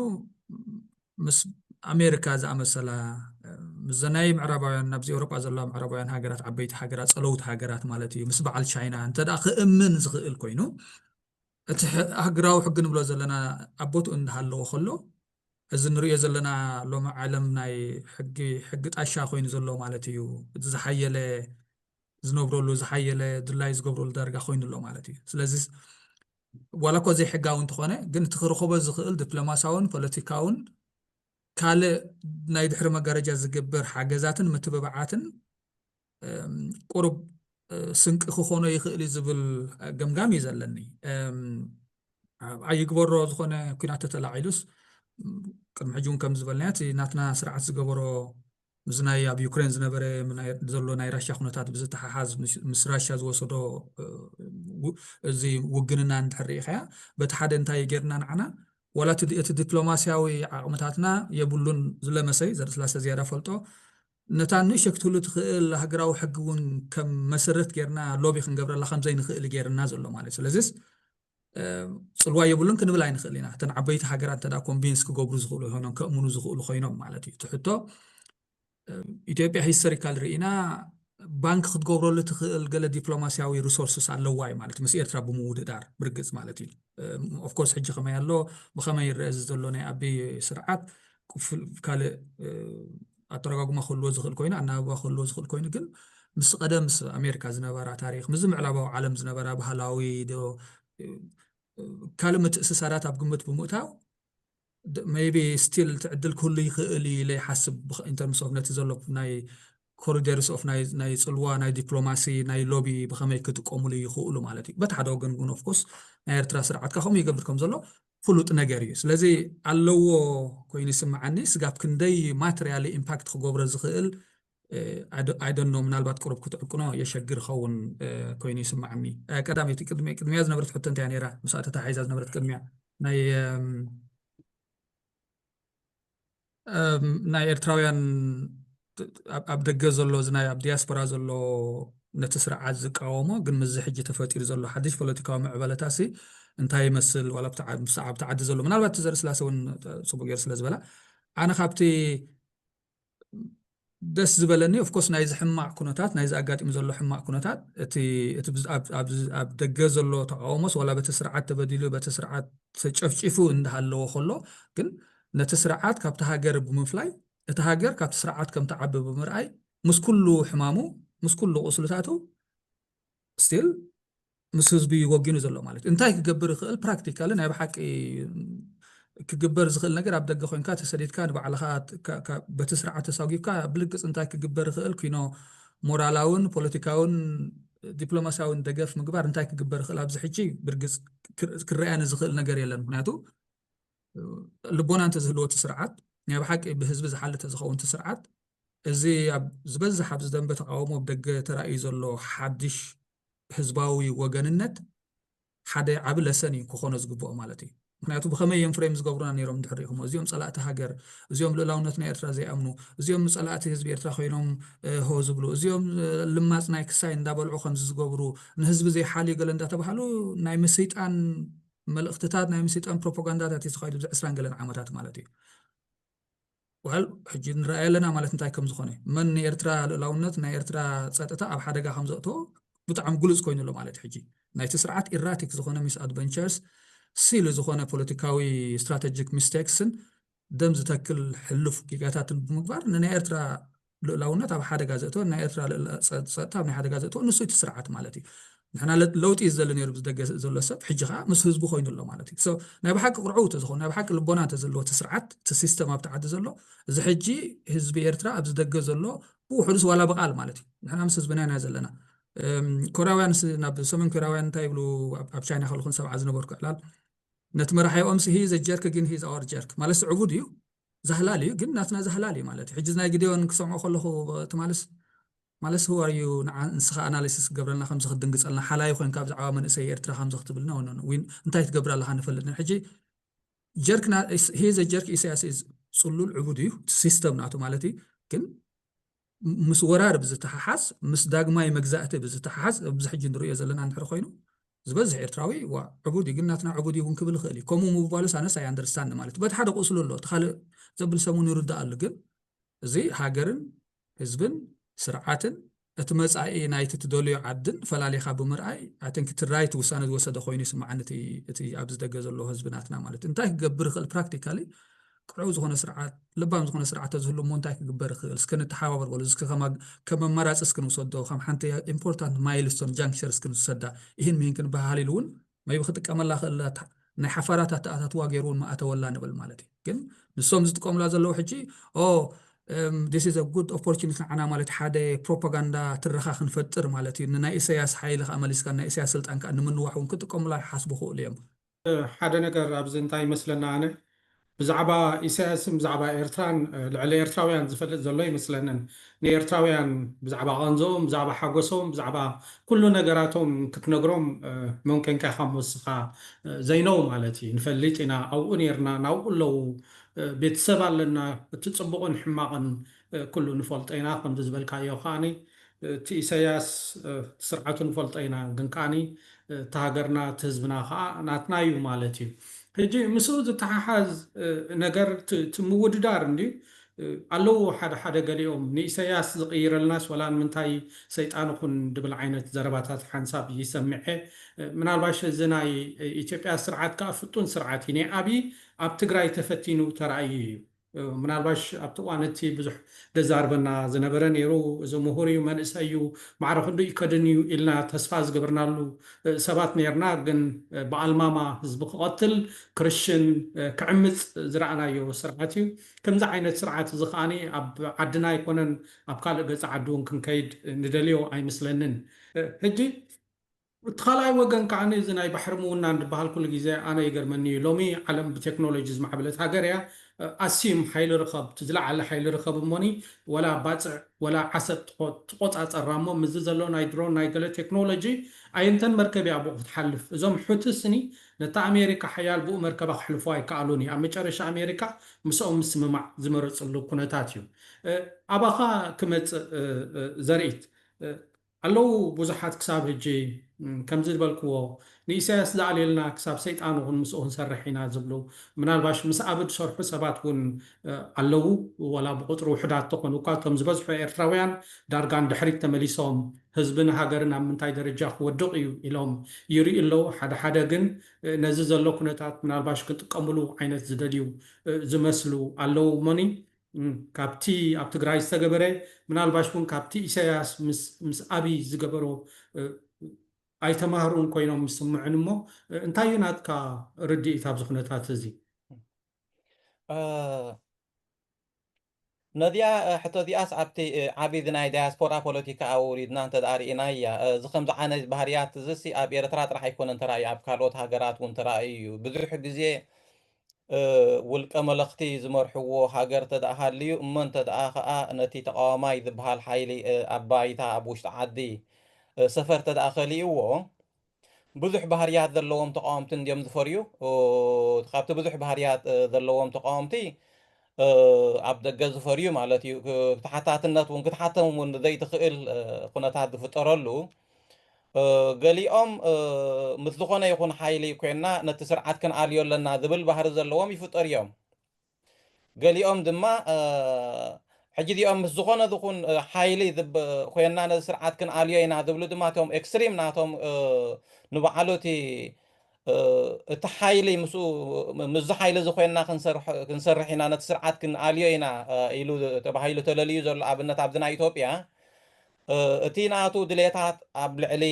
ምስ ኣሜሪካ ዝኣመሰላ ምስ ናይ ምዕራባውያን ናብዚ ኤውሮጳ ዘለዋ ምዕራባውያን ሃገራት ዓበይቲ ሃገራት ፀለውቲ ሃገራት ማለት እዩ ምስ በዓል ቻይና እንተዳ ክእምን ዝኽእል ኮይኑ እቲ ሃገራዊ ሕጊ ንብሎ ዘለና ኣቦቱ እንዳሃለዎ ከሎ እዚ ንሪኦ ዘለና ሎሚ ዓለም ናይ ሕጊ ጣሻ ኮይኑ ዘሎ ማለት እዩ እቲ ዝሓየለ ዝነብረሉ ዝሓየለ ድላይ ዝገብረሉ ዳርጋ ኮይኑ ኣሎ ማለት እዩ ስለዚ ዋላ እኳ ዘይሕጋዊ እንተኾነ ግን እቲ ክረኽቦ ዝኽእል ዲፕሎማስያውን ፖለቲካውን ካልእ ናይ ድሕሪ መጋረጃ ዝግበር ሓገዛትን ምትብባዓትን ቁሩብ ስንቂ ክኾኖ ይኽእል ዝብል ገምጋም እዩ ዘለኒ ኣይግበሮ ዝኾነ ኩናት ተተላዒሉስ ቅድሚ ሕጂ እውን ከም ዝበልናዮ እቲ ናትና ስርዓት ዝገበሮ ምስ ናይ ኣብ ዩክሬን ዝነበረ ዘሎ ናይ ራሽያ ኩነታት ብዝተሓሓዝ ምስ ራሽያ ዝወሰዶ እዚ ውግንና እንድሕር ሪኢኻያ በቲ ሓደ እንታይ ጌርና ንዓና ወላ እቲ ዲፕሎማስያዊ ዓቕምታትና የብሉን ዝለመሰይ ዘርእስላሰ ዝያዳ ፈልጦ ነታ ንእሽተይ ክትህሉ ትኽእል ሃገራዊ ሕጊ እውን ከም መሰረት ጌርና ሎቢ ክንገብረላ ከምዘይንኽእል ጌርና ዘሎ ማለት እዩ ስለዚ ፅልዋ የብሉን ክንብል ኣይንኽእል ኢና እተን ዓበይቲ ሃገራት እንተዳ ኮንቪንስ ክገብሩ ዝኽእሉ ኮይኖም ከእምኑ ዝኽእሉ ኮይኖም ማለት እዩ ትሕቶ ኢትዮጵያ ሂስቶሪካል ርኢና ባንክ ክትገብረሉ ትኽእል ገለ ዲፕሎማስያዊ ሪሶርስስ ኣለዋ እዩ ማለት ምስ ኤርትራ ብምውድዳር ብርግፅ ማለት እዩ ኦፍኮርስ ሕጂ ከመይ ኣሎ ብኸመይ ይርአ ዘሎ ናይ ኣቢ ስርዓት ካልእ ኣተረጋጉማ ክህልዎ ዝኽእል ኮይኑ ኣናባባ ክህልዎ ዝኽእል ኮይኑ ግን ምስ ቀደም ምስ ኣሜሪካ ዝነበራ ታሪክ ምስ ምዕራባዊ ዓለም ዝነበራ ባህላዊ ካልእ ምትእስሳራት ኣብ ግምት ብምእታው maybe still تعدل كل يخلي لي حسب in terms of نت زلوا ناي corridors of ناي صلوا ناي diplomacy ناي lobby بخمي كتقوموا لي يخلوا مالتي بتحدوا جن of course ناي ترى سرعة كهم يقبلكم زلوا فلوت نجاريس لذي علو كوين يسمع عني سقاب كندي materially impact خجوبر زخيل I don't know من البعض قرب كتقولنا يشجر خون كوين يسمع عني كدامي كدمي از نبرت حتى انت يعني را مساعدة تحيز از نبرت كدمي ناي ናይ ኤርትራውያን ኣብ ደገ ዘሎ ዝናይ ኣብ ዲያስፖራ ዘሎ ነቲ ስርዓት ዝቃወሞ ግን ምዝ ሕጂ ተፈጢሩ ዘሎ ሓድሽ ፖለቲካዊ ምዕበለታሲ እንታይ ይመስል ዋላ ብዛዕባ ዓዲ ዘሎ ምናልባት ዘርኢ ስላሰ እውን ፅቡቅ ጌር ስለ ዝበላ ኣነ ካብቲ ደስ ዝበለኒ ኦፍኮርስ ናይ ዝሕማቅ ኩነታት ናይ ዝኣጋጢሙ ዘሎ ሕማቅ ኩነታት እቲ ኣብ ደገ ዘሎ ተቃውሞስ ዋላ በቲ ስርዓት ተበዲሉ በቲ ስርዓት ተጨፍጪፉ እንዳሃለዎ ከሎ ግን ነቲ ስርዓት ካብቲ ሃገር ብምፍላይ እቲ ሃገር ካብቲ ስርዓት ከም ተዓቢ ብምርኣይ ምስ ኩሉ ሕማሙ ምስ ኩሉ ቁስልታቱ ስቲል ምስ ህዝቢ ወጊኑ ዘሎ ማለት እንታይ ክገብር ይኽእል ፕራክቲካሊ ናይ ብሓቂ ክግበር ዝኽእል ነገር ኣብ ደገ ኮይንካ ተሰዲድካ ንባዕልኻ በቲ ስርዓት ተሳጊብካ ብልግፅ እንታይ ክግበር ይኽእል ኩኖ ሞራላውን ፖለቲካውን ዲፕሎማስያውን ደገፍ ምግባር እንታይ ክግበር ይኽእል ኣብዚ ሕጂ ብርግፅ ክረአየኒ ዝኽእል ነገር የለን ምክንያቱ ልቦና እንተ ዝህልዎ እቲ ስርዓት ናይ ብሓቂ ብህዝቢ ዝሓልተ ዝኸውን እቲ ስርዓት እዚ ኣብ ዝበዝሕ ኣብ ዝደንበ ተቃውሞ ብደገ ተራእዩ ዘሎ ሓድሽ ህዝባዊ ወገንነት ሓደ ዓብ ለሰን እዩ ክኾነ ዝግብኦ ማለት እዩ ምክንያቱ ብኸመይ እዮም ፍሬም ዝገብሩና ነይሮም ድሕሪኢኹም እዚኦም ፀላእቲ ሃገር እዚኦም ልዕላውነት ናይ ኤርትራ ዘይኣምኑ እዚኦም ፀላእቲ ህዝቢ ኤርትራ ኮይኖም ሆ ዝብሉ እዚኦም ልማፅ ናይ ክሳይ እንዳበልዑ ከምዚ ዝገብሩ ንህዝቢ ዘይሓልዩ ገለ እንዳተባሃሉ ናይ ምስይጣን መልእኽትታት ናይ ምስይጣን ፕሮፓጋንዳታት ይተኻይዱ ብ20 ገለን ዓመታት ማለት እዩ وهل حجي نرأي لنا مالت انتاي كم زخوني من إرترا لونت نا إرترا صدقتا أب حدقا خمزقتو بطعم قلوز كوينو له مالت حجي ناي تسرعات إراتيك زخونة ميس أدفنتشرز سيلو زخونة بوليتيكاوي استراتيجيك ميستيكسن دمز تاكل حلف كيكاتات بمقبار ناي إرترا لونت أب حدقا زقتو ناي إرترا صدقتا ناي حدقا زقتو نسو تسرعات مالتي نحنا لوت إزدل نيرو بزدق زلو سب حجي خا مس هزبو خوينو له مالتي سو ناي بحق قرعو تزخون ناي بحق لبونات زلو تسرعات تسيستم أبتعد زلو زحجي حزب إرترا أبز دقة زلو هو حدث ولا بقال مالتي نحن أمس بنانا نازل لنا كوراويان ناب سمن كوراويان تايبلو أبشاينا خلقون سبعة زنبور كعلال نتمر حيو أمس هي زي جيرك جين هي أور جيرك مالس عبوديو زهلالي قلنا ناسنا زهلالي مالتي حجزنا جديون كسمعوا خلقو تمالس مالس هو أريو نسخة أناليسيس قبلنا خمسة خدن قصلنا حلاي خوين كابز عوامن إسي إرترا خمسة خطبلنا وين انتهيت قبل الله نفلتنا حجي جركنا هي زي جرك إسياسي صلول عبوديو سيستم ناتو مالتي كن مس ورار بزتححس مس داغماي مجزأته بزتححس بزحجي نرؤية زلنا نحر خوينو زبزح إرتراوي وعبودي قلناتنا عبودي ونكبل خالي كومو مبالس أنا ساي أندرستاند مالتي بد حدا قصلو له تخالي زبل سمون يرد قال زي هاجرن حزبن سرعاتن اتمص اي نايت تدوليو عدن فلالي خاب مرأي اتنك ترايت وساند وسد خويني سمعنتي اتي ابز دغزلو حزبناتنا مالت انتي كغبر خل براكتيكالي قرعو زخونه سرعات لبام زخونه سرعات تزهلو مونتاي كغبر خل اسكن تحاور ولا اسك كما مراص اسكن وسدو خم حنتي امبورتانت مايلستون جانكشر اسكن وسدا يهن مينكن بهاليلون ما يبخت كملا خلات ናይ ሓፋራት ኣተኣታትዋ ገይሩን ማእተወላ ንብል ማለት እዩ ግን ንሶም ዝጥቀምላ ዘለዉ ሕጂ this is a good opportunity ንዓና ማለት ሓደ ፕሮፓጋንዳ ትረኻ ክንፈጥር ማለት እዩ ንናይ ኢሳያስ ሓይሊ ኣመሊስካ ናይ ኢሳያስ ስልጣን ከዓ ንምንዋሕ እውን ክጥቀሙላ ይሓስቡ ክእሉ እዮም ሓደ ነገር ኣብዚ እንታይ ይመስለና ኣነ ብዛዕባ ኢሳያስን ብዛዕባ ኤርትራን ልዕሊ ኤርትራውያን ዝፈልጥ ዘሎ ይመስለንን ንኤርትራውያን ብዛዕባ ቀንዞኦም ብዛዕባ ሓጎሶም ብዛዕባ ኩሉ ነገራቶም ክትነግሮም ሙምኪን ካ ካብ ወስኻ ዘይነው ማለት እዩ ንፈልጥ ኢና ኣብኡ ነርና ናብኡ ኣለው ቤተሰብ ኣለና እቲ ፅቡቕን ሕማቕን ኩሉ ንፈልጦ ኢና ከምዚ ዝበልካዮ ከዓኒ እቲ ኢሳያስ ስርዓቱ ንፈልጦ ኢና ግን ከዓኒ እቲ ሃገርና እቲ ህዝብና ከዓ ናትና እዩ ማለት እዩ ሕጂ ምስኡ ዝተሓሓዝ ነገር ትምውድዳር እንድዩ ኣለዎ ሓደ ገሊኦም ንኢሳያስ ዝቕይረልናስ ወላ ንምንታይ ሰይጣን ይኹን ድብል ዓይነት ዘረባታት ሓንሳብ ይሰምዐ ምናልባሽ እዚ ናይ ኢትዮጵያ ስርዓት ከዓ ፍጡን ስርዓት እዩ ናይ ኣብዪ ኣብ ትግራይ ተፈቲኑ ተራእዩ እዩ ምናልባሽ ኣብቲ እዋን እቲ ብዙሕ ደዛርበና ዝነበረ ነይሩ እዚ ምሁር እዩ መንእሰይ እዩ ማዕረ ክንዱ ይከድን እዩ ኢልና ተስፋ ዝገበርናሉ ሰባት ነርና ግን ብኣልማማ ህዝቢ ክቐትል ክርስን ክዕምፅ ዝረኣናዮ ስርዓት እዩ ከምዚ ዓይነት ስርዓት እዚ ከዓኒ ኣብ ዓድና ኣይኮነን ኣብ ካልእ ገዛ ዓዲ እውን ክንከይድ ንደልዮ ኣይምስለንን ሕጂ እቲ ካልኣይ ወገን ከዓኒ እዚ ናይ ባሕሪ ምውና እንድበሃል ኩሉ ግዜ ኣነ ይገርመኒ እዩ ሎሚ ዓለም ብቴክኖሎጂ ዝማዕበለት ሃገር እያ ኣስዩም ሓይሊ ርኸብ እቲ ዝለዓለ ሓይሊ ርኸብ እሞኒ ወላ ባፅዕ ወላ ዓሰብ ትቆፃፀራ እሞ ምዝ ዘሎ ናይ ድሮን ናይ ገለ ቴክኖሎጂ ኣየንተን መርከብ እያ ብኡ ክትሓልፍ እዞም ሕትስኒ ነታ ኣሜሪካ ሓያል ብኡ መርከባ ክሕልፎ ኣይከኣሉን እዩ ኣብ መጨረሻ ኣሜሪካ ምስኦም ምስምማዕ ዝመረፅሉ ኩነታት እዩ ኣባኻ ክመፅእ ዘርኢት ኣለዉ ብዙሓት ክሳብ ሕጂ ከምዚ ዝበልክዎ ንኢሳያስ ዝኣልየልና ክሳብ ሰይጣን እውን ምስኡ ክንሰርሕ ኢና ዝብሉ ምናልባሽ ምስ ኣብድ ሰርሑ ሰባት እውን ኣለዉ ወላ ብቁፅሪ ውሕዳት ተኾኑ እኳ እቶም ዝበዝሑ ኤርትራውያን ዳርጋ ንድሕሪት ተመሊሶም ህዝብን ሃገርን ኣብ ምንታይ ደረጃ ክወድቕ እዩ ኢሎም ይርእዩ ኣለዉ ሓደ ግን ነዚ ዘሎ ኩነታት ምናልባሽ ክጥቀምሉ ዓይነት ዝደልዩ ዝመስሉ ኣለዉ እሞኒ ካብቲ ኣብ ትግራይ ዝተገበረ ምናልባሽ እውን ካብቲ ኢሳያስ ምስ ኣብይ ዝገበሮ ኣይተማሃሩን ኮይኖም ምስምዑን እሞ እንታይ እዩ ናትካ ርድኢት ኣብዚ ኩነታት እዚ ነዚኣ ሕቶ እዚኣስ ኣብቲ ዓብዪ ናይ ዳያስፖራ ፖለቲካ ኣውሪድና እንተዳርኢና እያ እዚ ከምዚ ዓይነት ባህርያት እዚ ኣብ ኤርትራ ጥራሕ ኣይኮነን ተራእዩ ኣብ ካልኦት ሃገራት እውን ተራእዩ እዩ ብዙሕ ግዜ ውልቀ መለኽቲ ዝመርሕዎ ሃገር ተደኣ ሃልዩ እሞ እንተደኣ ከዓ ነቲ ተቃዋማይ ዝበሃል ሓይሊ ኣብ ባይታ ኣብ ውሽጢ ዓዲ ሰፈር ተደኣ ኸሊእዎ ብዙሕ ባህርያት ዘለዎም ተቃወምቲ እንዲዮም ዝፈርዩ ካብቲ ብዙሕ ባህርያት ዘለዎም ተቃወምቲ ኣብ ደገ ዝፈርዩ ማለት እዩ ተሓታትነት እውን ክትሓተም እውን ዘይትኽእል ኩነታት ዝፍጠረሉ ገሊኦም ምስ ዝኾነ ይኹን ሓይሊ ኮይንና ነቲ ስርዓት ክንኣልዮ ኣለና ዝብል ባህሪ ዘለዎም ይፍጠር እዮም ገሊኦም ድማ ሕጂ ዚኦም ምስ ዝኾነ ዝኹን ሓይሊ ኮይንና ነዚ ስርዓት ክንኣልዮ ኢና ዝብሉ ድማ እቶም ኤክስትሪም ናቶም ንባዕሉ እቲ ሓይሊ ምዝ ሓይሊ እዚ ኮይንና ክንሰርሕ ኢና ነቲ ስርዓት ክንኣልዮ ኢና ኢሉ ተባሂሉ ተለልዩ ዘሎ ኣብነት ኣብዚ ናይ ኢትዮጵያ እቲ ናቱ ድሌታት ኣብ ልዕሊ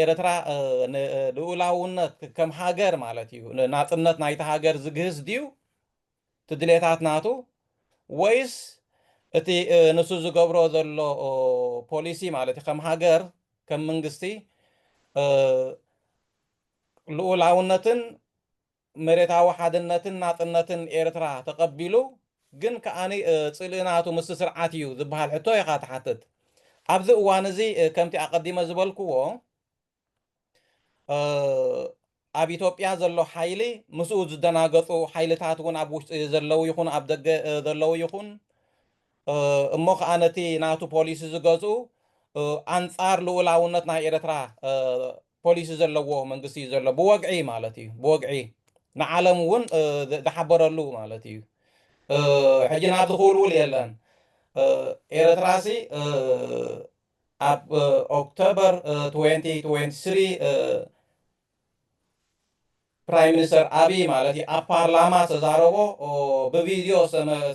ኤርትራ ልኡላውነት ከም ሃገር ማለት እዩ ናፅነት ናይቲ ሃገር ዝግህዝ ድዩ እቲ ድሌታት ናቱ ወይስ እቲ ንሱ ዝገብሮ ዘሎ ፖሊሲ ማለት እዩ ከም ሃገር ከም መንግስቲ ልኡላውነትን መሬታዊ ሓድነትን ናፅነትን ኤርትራ ተቐቢሉ ግን ከዓኒ ፅልእናቱ ምስ ስርዓት እዩ ዝበሃል ሕቶ ኢኻ ትሓትት ኣብዚ እዋን እዚ ከምቲ ኣቐዲመ ዝበልክዎ ኣብ ኢትዮጵያ ዘሎ ሓይሊ ምስኡ ዝደናገፁ ሓይልታት እውን ኣብ ውሽጢ ዘለው ይኹን ኣብ ደገ ዘለው ይኹን እሞ ከዓ ነቲ ናቱ ፖሊሲ ዝገዝኡ ኣንጻር ልኡላውነት ናይ ኤርትራ ፖሊሲ ዘለዎ መንግስቲ እዩ ዘሎ ብወግዒ ማለት እዩ ብወግዒ ንዓለም እውን ዝሓበረሉ ማለት እዩ ሕጂ ናብ ዝኽውልውል የለን ኤርትራሲ ኣብ ኦክቶበር 2023 ፕራይም ሚኒስተር ኣብይ ማለት እዩ ኣብ ፓርላማ ተዛረቦ ብቪድዮ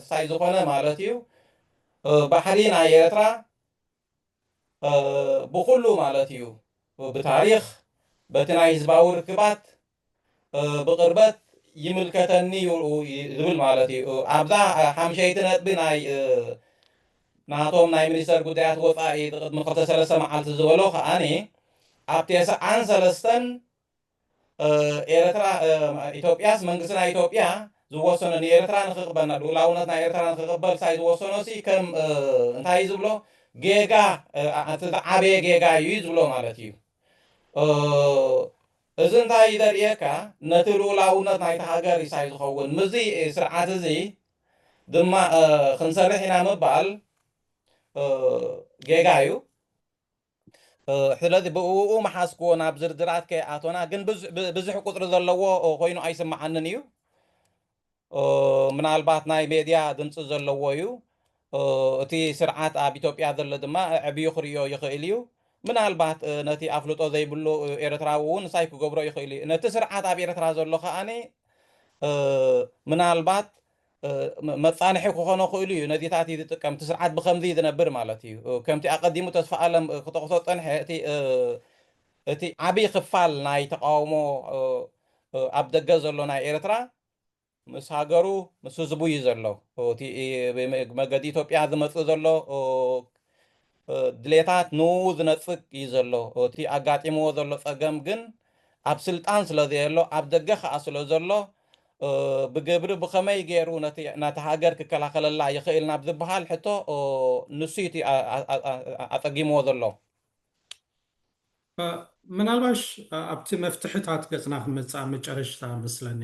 ሳይ ዝኾነ ማለት እዩ ባሕሪ ናይ ኤርትራ ብኩሉ ማለት እዩ ብታሪክ በቲ ናይ ህዝባዊ ርክባት ብቅርበት ይምልከተኒ ዝብል ማለት እዩ ኣብዛ ሓምሸይቲ ነጥቢ ናይ ናቶም ናይ ሚኒስተር ጉዳያት ወፃኢ ቅድሚ 2-3 መዓልቲ ዝበሎ ከዓኒ ኣብ 93 ኤርትራ ኢትዮጵያስ መንግስቲ ናይ ኢትዮጵያ ዝወሰኖ ንኤርትራ ንክቕበልና ልኡላውነት ናይ ኤርትራ ንክቕበል ሳይ ዝወሰኖ ሲ ከም እንታይ ዝብሎ ጌጋ ዓበየ ጌጋ እዩ ዝብሎ ማለት እዩ እዚ እንታይ ዘርእየካ ነቲ ልኡላውነት ናይቲ ሃገር ሳይ ዝኸውን ምዚ ስርዓት እዚ ድማ ክንሰርሕ ኢና ምባል ጌጋ እዩ ስለዚ ብእኡ መሓስክዎ ናብ ዝርዝራት ከይኣቶና ግን ብዙሕ ቁፅሪ ዘለዎ ኮይኑ ኣይስማዓንን እዩ ምናልባት ናይ ሜድያ ድምፂ ዘለዎ እዩ እቲ ስርዓት ኣብ ኢትዮጵያ ዘሎ ድማ ዕብዩ ክርዮ ይኽእል እዩ ምናልባት ነቲ ኣፍልጦ ዘይብሉ ኤርትራዊ እውን ሳይ ክገብሮ ይኽእል እዩ ነቲ ስርዓት ኣብ ኤርትራ ዘሎ ከዓኒ ምናልባት መፃንሒ ክኾኖ ክእሉ እዩ ነዚታት እዩ ዝጥቀም እቲ ስርዓት ብከምዚ ዝነብር ማለት እዩ ከምቲ ኣቐዲሙ ተስፋ ኣለም ክተቕሶ ፀንሐ እቲ ዓብይ ክፋል ናይ ተቃውሞ ኣብ ደገ ዘሎ ናይ ኤርትራ ምስ ሃገሩ ምስ ህዝቡ እዩ ዘሎ እቲ መገዲ ኢትዮጵያ ዝመፅእ ዘሎ ድሌታት ንኡ ዝነፅግ እዩ ዘሎ እቲ ኣጋጢምዎ ዘሎ ፀገም ግን ኣብ ስልጣን ስለ ዘየሎ ኣብ ደገ ከዓ ስለ ዘሎ ብግብሪ ብኸመይ ገይሩ ነቲ ሃገር ክከላኸለላ ይኽእል ናብ ዝበሃል ሕቶ ንሱ እቲ ኣፀጊምዎ ዘሎ ምናልባሽ ኣብቲ መፍትሕታት ገፅና ክንመፅእ ኣብ መጨረሽታ መስለኒ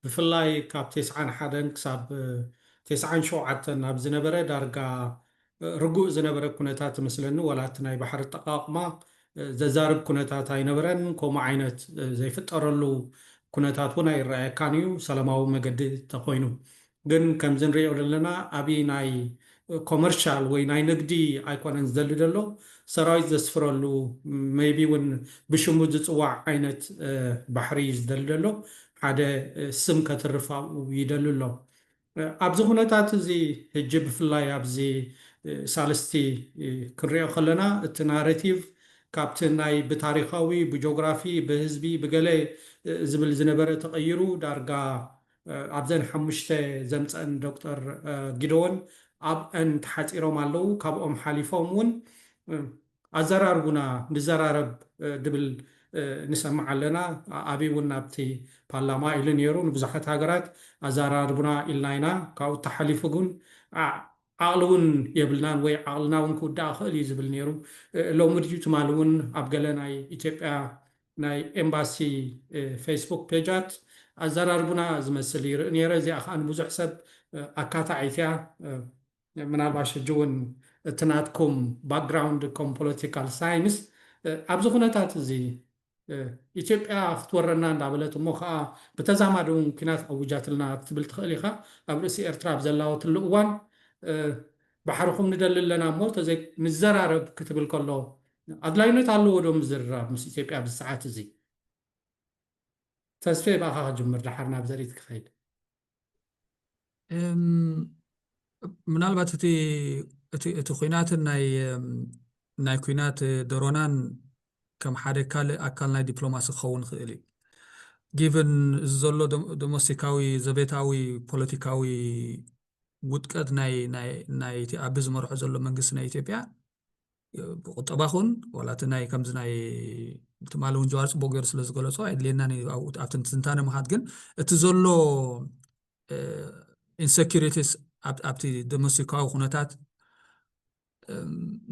ብፍላይ ካብ 91 ክሳብ 97 ኣብ ዝነበረ ዳርጋ ርጉእ ዝነበረ ኩነታት መስለኒ ወላቲ ናይ ባሕሪ ጠቃቅማ ዘዛርብ ኩነታት ኣይነበረን ከምኡ ዓይነት ዘይፍጠረሉ ኩነታት እውን ኣይረኣየካን እዩ ሰላማዊ መገዲ ተኮይኑ ግን ከምዚ ንሪኦ ዘለና ዓብዪ ናይ ኮመርሻል ወይ ናይ ንግዲ ኣይኮነን ዝደሊ ዘሎ ሰራዊት ዘስፍረሉ ሜይቢ እውን ብሽሙ ዝፅዋዕ ዓይነት ባሕሪ እዩ ዝደሊ ዘሎ ሓደ ስም ከተርፋኡ ይደሊ ኣሎ ኣብዚ ኩነታት እዚ ሕጂ ብፍላይ ኣብዚ ሳለስቲ ክንሪኦ ከለና እቲ ናሬቲቭ ካብቲ ናይ ብታሪካዊ ብጂኦግራፊ ብህዝቢ ብገለ ዝብል ዝነበረ ተቐይሩ ዳርጋ ኣብዘን 5 ዘምፀን ዶክተር ጊደወን ኣብአን ተሓፂሮም ኣለው ካብኦም ሓሊፎም እውን ኣዘራርቡና ንዘራረብ ድብል ንሰማዕ ኣለና ኣብይ እውን ናብቲ ፓርላማ ኢሉ ነይሩ ንብዙሓት ሃገራት ኣዘራርቡና ኢልና ኢና ካብኡ ተሓሊፉ ግን ዓቕሊ እውን የብልናን ወይ ዓቕልና እውን ክውዳእ ክእል እዩ ዝብል ነይሩ ሎሚ ድዩ ትማሊ እውን ኣብ ገለ ናይ ኢትዮጵያ ናይ ኤምባሲ ፌስቡክ ፔጃት ኣዘራርቡና ዝመስል ይርኢ ነይረ እዚኣ ከዓ ንብዙሕ ሰብ ኣካታዒት እያ ምናልባሽ ሕጂ እውን እቲ ናትኩም ባክግራውንድ ከም ፖለቲካል ሳይንስ ኣብዚ ኩነታት እዚ ኢትዮጵያ ክትወረና እንዳበለት እሞ ከዓ በተዛማዱ ኩናት ኣውጃትልና ክትብል ትኽእል ኢኻ ኣብ ርእሲ ኤርትራ ብዘላዎ ትልቅ እዋን ባሕርኩም ንደሊ ኣለና እሞ ንዘራረብ ክትብል ከሎ ኣድላይነት ኣለዎ ዶ ምዝርራብ ምስ ኢትዮጵያ ብሰዓት እዚ ተስፋ ባኻ ክጅምር ድሓር ናብ ዘሪት ክኸይድ ምናልባት እቲ ኩናትን ናይ ኩናት ደሮናን ከም ሓደ ካልእ ኣካል ናይ ዲፕሎማሲ ክኸውን ክእል እዩ ጊቨን ዘሎ ዶሜስቲካዊ ዘቤታዊ ፖለቲካዊ ውጥቀት ናይቲ ኣብ ዝመርሖ ዘሎ መንግስቲ ናይ ኢትዮጵያ ቁጠባኹን ወላቲ ናይ ከምዚ ናይ ትማሊ እውን ጀዋር ፅቡቅ ገይሩ ስለ ዝገለፆ ኣድልየና ኣብቲ ትንታነ ምኻድ ግን እቲ ዘሎ ኢንሴኪሪቲስ ኣብቲ ዶሜስቲካዊ ኩነታት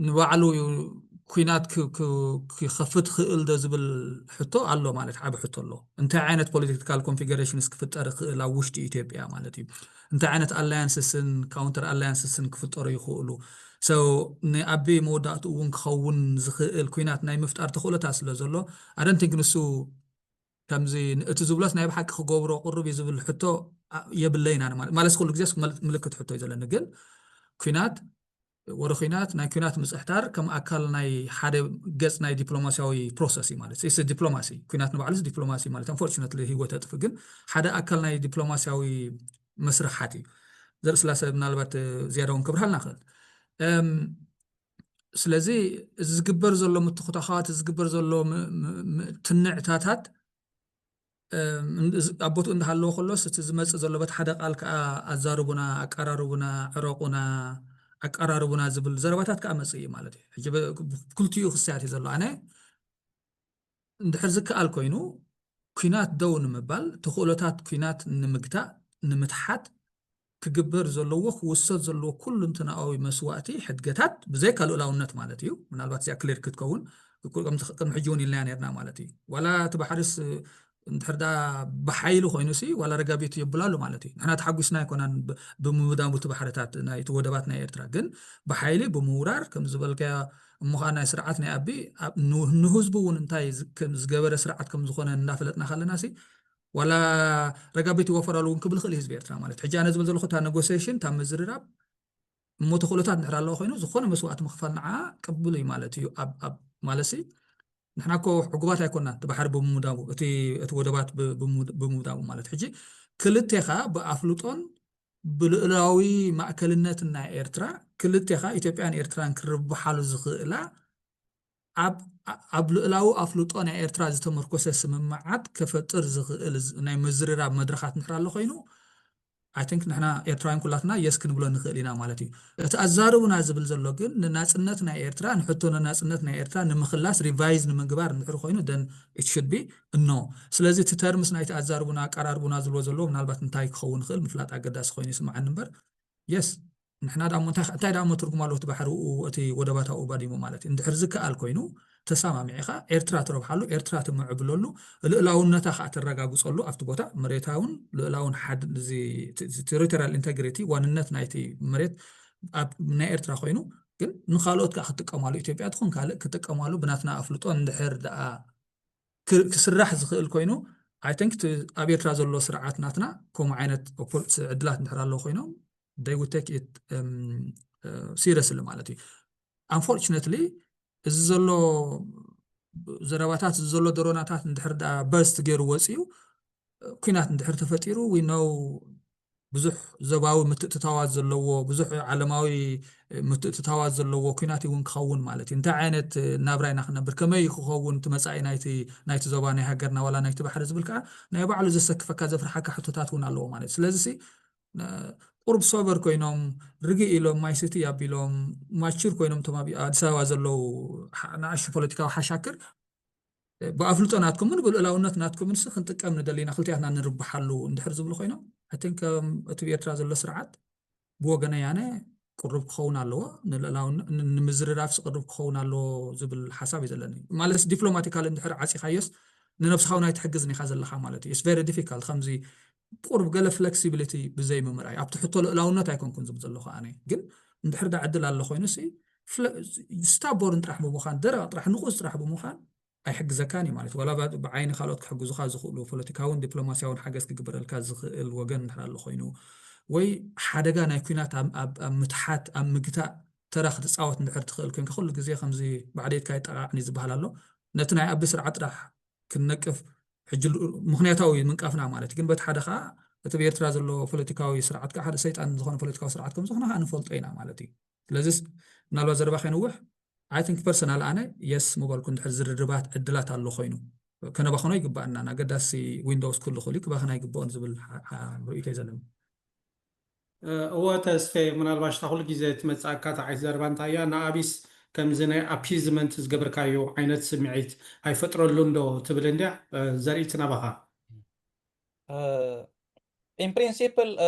ንባዕሉ ኩናት ክኸፍት ክእል ዶ ዝብል ሕቶ ኣሎ ማለት ዓብ ሕቶ ኣሎ እንታይ ዓይነት ፖለቲካል ኮንፊገሬሽንስ ክፍጠር ክእል ኣብ ውሽጢ ኢትዮጵያ ማለት እዩ እንታይ ዓይነት ኣላያንስስን ካውንተር ኣላያንስስን ክፍጠሩ ይኽእሉ ሰው ንኣቢ መወዳእቱ እውን ክኸውን ዝኽእል ኩናት ናይ ምፍጣር ተኽእሎታት ስለ ዘሎ ኣደንቲንክ ንሱ ከምዚ እቲ ዝብሎት ናይ ብሓቂ ክገብሮ ቁርብ እዩ ዝብል ሕቶ የብለይና ማለት ኩሉ ግዜ ምልክት ሕቶ እዩ ዘለኒ ግን ኩናት ወደ ኩናት ናይ ኩናት ምፅሕታር ከም ኣካል ናይ ሓደ ገጽ ናይ ዲፕሎማሲያዊ ፕሮሰስ ማለት እዩ ዲፕሎማሲ ኩናት ንባዕሉስ ዲፕሎማሲ ማለት አንፎርቹኔትሊ ህይወት ኣጥፍ ግን ሓደ ኣካል ናይ ዲፕሎማሲያዊ መስርሓት እዩ ዘርኢ ስላሰ ምናልባት ዝያዳውን ክብርሃልና ክእል ስለዚ ዝግበር ዘሎ ምትኹታኻት ዝግበር ዘሎ ትንዕታታት ኣቦቱ እንዳሃለዎ ከሎስ እቲ ዝመፅእ ዘሎ በት ሓደ ቃል ከዓ ኣዛርቡና ኣቀራርቡና ዕረቁና ኣቀራርቡና ዝብል ዘረባታት ከዓ መፅእ እዩ ማለት እዩ ሕጂ ክልቲኡ ክስያት እዩ ዘሎ ኣነ እንድሕር ዝከኣል ኮይኑ ኩናት ደው ንምባል ተኽእሎታት ኩናት ንምግታእ ንምትሓት ክግበር ዘለዎ ክውሰድ ዘለዎ ኩሉ እንትናኣዊ መስዋእቲ ሕድገታት ብዘይ ካልኡላውነት ማለት እዩ ምናልባት እዚኣ ክሊር ክትከውን ቅድሚ ሕጂ እውን ኢልና ነርና ማለት እዩ ዋላ እቲ ባሕርስ እንድሕርዳ ብሓይሉ ኮይኑሲ ዋላ ረጋቢቱ ይብላሉ ማለት እዩ ንሕና ተሓጒስና ኣይኮናን ብምውዳሙ እቲ ባሕርታት ናይቲ ወደባት ናይ ኤርትራ ግን ብሓይሊ ብምውራር ከም ዝበልከያ እሞኻ ናይ ስርዓት ናይ ኣቢ ንህዝቡ እውን እንታይ ዝገበረ ስርዓት ከም ዝኾነ እንዳፈለጥና ከለናሲ ዋላ ረጋቢቱ ይወፈራሉ እውን ክብል ክእል ህዝቢ ኤርትራ ማለት ሕጂ ኣነ ዝብል ዘለኹ እታ ኔጎሲዬሽን እታ ምዝርራብ እሞ ተኽእሎታት እንድሕር ኣለዎ ኮይኑ ዝኾነ መስዋእቲ ምኽፋል ንዓ ቅቡል እዩ ማለት እዩ ኣብ ማለሲ نحنا كو حقوقات يكوننا تبحر بمودامو اتي ودبات بمودامو مالت حجي كلتيخا بافلوطون باللاوي ماكلنت نا ايرترا كلتيخا ايثيوبيان ايرتران كربحالو زخيلا اب لاو افلوطون ايرترا زتمركوس سممعات كفطر زخيل ناي مزرراب مدرخات نحرالو خينو I think نحنا ايرتراين كلاتنا يسكن بلو نخيلنا مالتي اتأزاربنا زبل زلو ግን ንናጽነትና ኤርትራ ንሕቶ ንናጽነትና ኤርትራ ንምኽላስ ሪቫይዝ ንምግባር ንሕሩ ኮይኑ then it should be no ስለዚ እቲ ተርምስ ናይ ተኣዛርቡና ቀራርቡና ዝብሎ ዘሎ ምናልባት እንታይ ክኸውን ክእል ምፍላጥ ኣገዳሲ ኮይኑ ይስማዓን እምበር yes ንሕና ዳሞ እንታይ ዳሞ ትርጉም ኣለዎ ትባሕሩ እቲ ወደባታው ባዲሞ ማለት እንድሕር ዝከኣል ኮይኑ ተሰማሚዕኻ ኤርትራ ትረብሓሉ ኤርትራ ትምዕብለሉ ልዕላውነታ ከዓ ተረጋግጸሉ ኣብቲ ቦታ መሬታውን ልዕላውን ሓደ እዚ ቴሪቶሪያል ኢንቴግሪቲ ዋንነት ናይቲ መሬት ኣብ ናይ ኤርትራ ኮይኑ ግን ንኻልኦት ከዓ ክትጥቀማሉ ኢትዮጵያ ትኹን ካልእ ክትጥቀማሉ ብናትና ኣፍልጦ እንድሕር ደኣ ክስራሕ ዝኽእል ኮይኑ I think ኣብ ኤርትራ ዘሎ ስርዓት ናትና ከምኡ ዓይነት ዕድላት እንድሕር ኣለዎ ኮይኖም they would take it seriously ማለት እዩ unfortunately እዚ ዘሎ ዘረባታት ዘሎ ድሮናታት እንድሕር ዳ በርስት ገይሩ ወፂኡ ኩናት እንድሕር ተፈጢሩ we know ብዙሕ ዘባዊ ምትእትታዋት ዘለዎ ብዙሕ ዓለማዊ ምትእትታዋት ዘለዎ ኩናት እውን ክኸውን ማለት እዩ እንታይ ዓይነት ናብራይና ክነብር ከመይ ክኸውን ትመጻኢ ናይቲ ዘባ ናይ ሃገርና ዋላ ናይቲ ባሕሪ ዝብል ከዓ ናይ ባዕሉ ዘሰክፈካ ዘፍርሓካ ሕቶታት እውን ኣለዎ ማለት ስለዚ ቁርብ ሶበር ኮይኖም ርግእ ኢሎም ማይ ሲቲ ኣቢሎም ማቹር ኮይኖም ተማቢ ኣዲስ ኣበባ ዘለው ንኣሽ ፖለቲካዊ ሓሻክር ብኣፍልጦናትኩምን ብልዕላውነትናትኩምን ክንጥቀም ንደሊና ክልቲያትና ንርብሓሉ እንድሕር ዝብሉ ኮይኖም I think እቲ ኤርትራ ዘሎ ስርዓት ብወገነይ ኣነ ቁርብ ክኸውን ኣለዎ ንምዝርራፍ ቅርብ ክኸውን ኣለዎ ዝብል ሓሳብ እዩ ዘለኒ ማለት ዲፕሎማቲካሊ እንድሕር ዓፂኻዮስ ንነብስኻ ናይ ትሕግዝኒ ኢኻ ዘለኻ ማለት እዩ it's very difficult ከምዚ ቁርብ ገለ flexibility ብዘይ ምምራይ ኣብቲ ሕቶ ልዕላውነት ኣይኮንኩን ዝብል ዘለኹ ኣነ ግን እንድሕር ዳ ዕድል ኣሎ ኮይኑሲ ስታቦርን ጥራሕ ብምዃን ደረቕ ጥራሕ ንቑስ ጥራሕ ብምዃን ኣይሕግዘካን እዩ ማለት እዩ ወላ ብዓይኒ ካልኦት ክሕግዙካ ዝኽእሉ ፖለቲካውን ዲፕሎማስያውን ሓገዝ ክግበረልካ ዝኽእል ወገን እንድሕር ኣሎ ኮይኑ ወይ ሓደጋ ናይ ኩናት ኣብ ምትሓት ኣብ ምግታእ ተራ ክትፃወት እንድሕር ትኽእል ኮንካ ኩሉ ግዜ ከምዚ ባዕደትካ ይጠቃዕኒ ዝበሃል ኣሎ ነቲ ናይ ኣቢ ስርዓት ጥራሕ ክንነቅፍ ሕጂ ምክንያታዊ ምንቃፍና ማለት ግን በቲ ሓደ ከዓ እቲ ብኤርትራ ዘሎ ፖለቲካዊ ስርዓት ከዓ ሓደ ሰይጣን ዝኾነ ፖለቲካዊ ስርዓት ከም ዝኾነ ከዓ ንፈልጦ ኢና ማለት እዩ ስለዚ ምናልባት ዘረባ ከይንውሕ I think personal أنا yes موبايل كنت حزر الرباط عدلات على اللخينو كنا بخنا يجيب أنا قداسي ويندوز كله خليك بخنا يجيبون زبل رؤية زلمة هو تسفي من الباش تقول جزء تمسكات عايز زربان تايا نابيس كم زنا appeasement تجبر كايو عينت سمعت هاي فترة لوندو تبلندع زريتنا بها in principle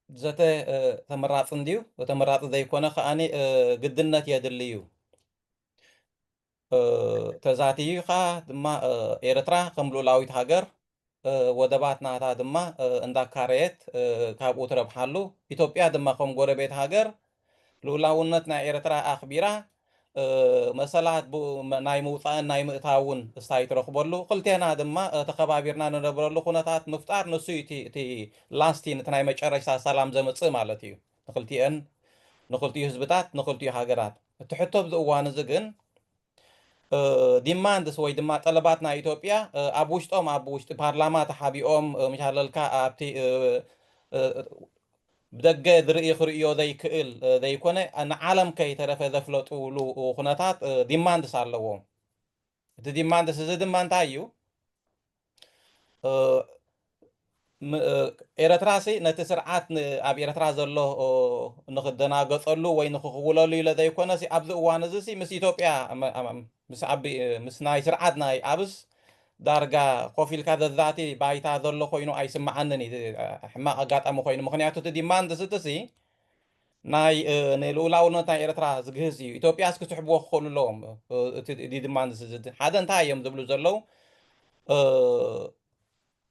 زته تمرات نديو وتمرات ذي كونه خاني قدنت يدليو تزاتيو خا دما إيرترا كملو لاويت هاجر ወደባት ናታ ድማ እንዳካረየት ካብ ትረብሓሉ ኢትዮጵያ ድማ ከም ጎረቤት ሃገር ልኡላውነት ናይ ኤርትራ ኣኽቢራ መሰላት ናይ ምውፃእን ናይ ምእታውን እስታይ ትረኽበሉ ክልቴና ድማ ተኸባቢርና ንነብረሉ ኩነታት ምፍጣር ንሱ እቲ ላስቲ ነቲ ናይ መጨረሻ ሰላም ዘምፅእ ማለት እዩ ንክልቲአን ንክልቲኡ ህዝብታት ንክልቲኡ ሃገራት እቲ ሕቶ ኣብዚ እዋን እዚ ግን ዲማንድስ ወይ ድማ ጠለባትና ኢትዮጵያ ኣብ ውሽጢ ፓርላማ ተሓቢኦም ምሻለልካ ኣብቲ ብደገ ዝርኢ ክርእዮ ዘይክእል ዘይኮነ ንዓለም ከይተረፈ ዘፍለጡሉ ኩነታት ዲማንድስ ኣለዎም እቲ ዲማንድስ እዚ ድማ እንታይ እዩ ኤርትራሲ ነቲ ስርዓት ኣብ ኤርትራ ዘሎ ንክደናገፀሉ ወይ ንክኽውለሉ ኢለ ዘይኮነሲ ኣብዚ እዋን እዚ ምስ ኢትዮጵያ ምስ ናይ ስርዓት ናይ ኣብስ ዳርጋ ኮፍ ኢልካ ዘዛቲ ባይታ ዘሎ ኮይኑ ኣይስማዓንን ሕማቕ ኣጋጣሚ ኮይኑ ምክንያቱ እቲ ዲማንድስ እትሲ ናይ ንልኡላውነት ናይ ኤርትራ ዝግህዝ እዩ ኢትዮጵያስ ክስሕብዎ ክኽእሉ ኣለዎም እቲ ዲማንድስ ሓደ እንታይ እዮም ዝብሉ ዘለው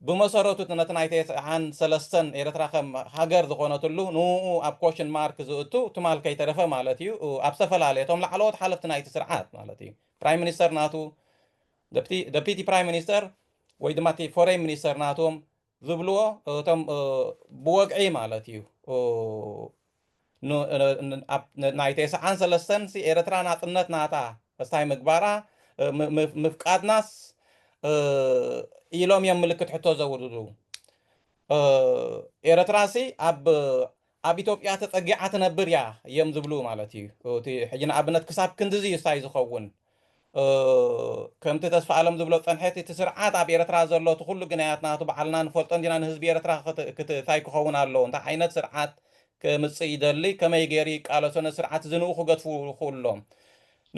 بمسارات نتناي عن سلسلة إيرترا خم هاجر ذقونتلو نو أب كوشن مارك زوتو تمال كي ترفع مالتيو أبسفل عليه توم لعلوت حلف تناي تسرعات مالتيو برايم مينستر ناتو دبتي برايم مينستر ويدماتي فورين مينستر ناتوم زبلوه توم بوقعي مالتيو نو نايتيس عن سلسلة سي إيرترا ناتنت ناتا استاي مقبارا مفقاد ناس ኢሎም የምልክት ሕቶ ዘውድዱ ኤርትራሲ ኣብ ኢትዮጵያ ተፀጊዓ ትነብር ያ እዮም ዝብሉ ማለት እዩ እቲ ሕጂ ንኣብነት ክሳብ ክንድዚ እስታይ ዝኸውን ከምቲ ተስፋ ኣለም ዝብሎ ፀንሐት እቲ ስርዓት ኣብ ኤርትራ ዘሎ እቲ ኩሉ ግናያት ናቱ በዓልና ንፈልጦ እንዲና ንህዝቢ ኤርትራ እንታይ ክኸውን ኣለዎ እንታይ ዓይነት ስርዓት ከምፅእ ይደሊ ከመይ ገይሩ ይቃለሶ ስርዓት ዝንኡ ክገድፉ ይኽእሎም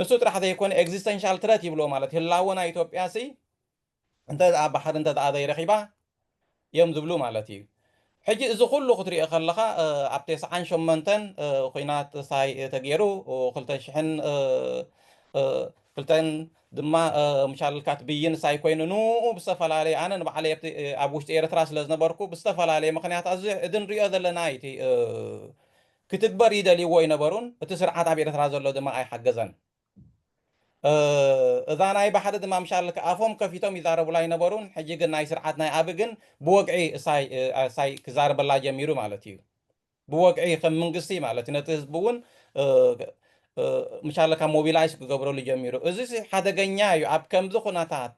ንሱ ጥራሕ ዘይኮነ ኤግዚስተንሻል ትረት ይብሎ ማለት ህላወና ኢትዮጵያሲ انت بحر انت هذا يرخيبا يوم زبلو مالتي حجي اذا كله خطري اخلخا ابتيس عن شمنتن خوينات ساي تغيرو وقلتن شحن قلتن دما مشال الكاتبين ساي كوينو نو بستفلالي انا نبعلي ابوشت ايرترا ስለዝነበርኩ بستفلالي ምክንያት እዚ እድን ሪኦ ዘለናይቲ ክትግበር ይደሊ ወይ ነበሩን እቲ ስርዓት ኣብ ኤርትራ ዘሎ ድማ ኣይሓገዘን إذا أنا بحد ما مشال كأفهم كفيتهم يزاربوا لا ينبرون حجيج الناي سرعات ناي أبجن بوقعي ساي كزارب الله جميرو مالتيو بوقعي خم من قصي مالتي نتزبون مشال كموبيلايز كقبروا لي جميرو إذا حدا جنيايو أب كم زخناتات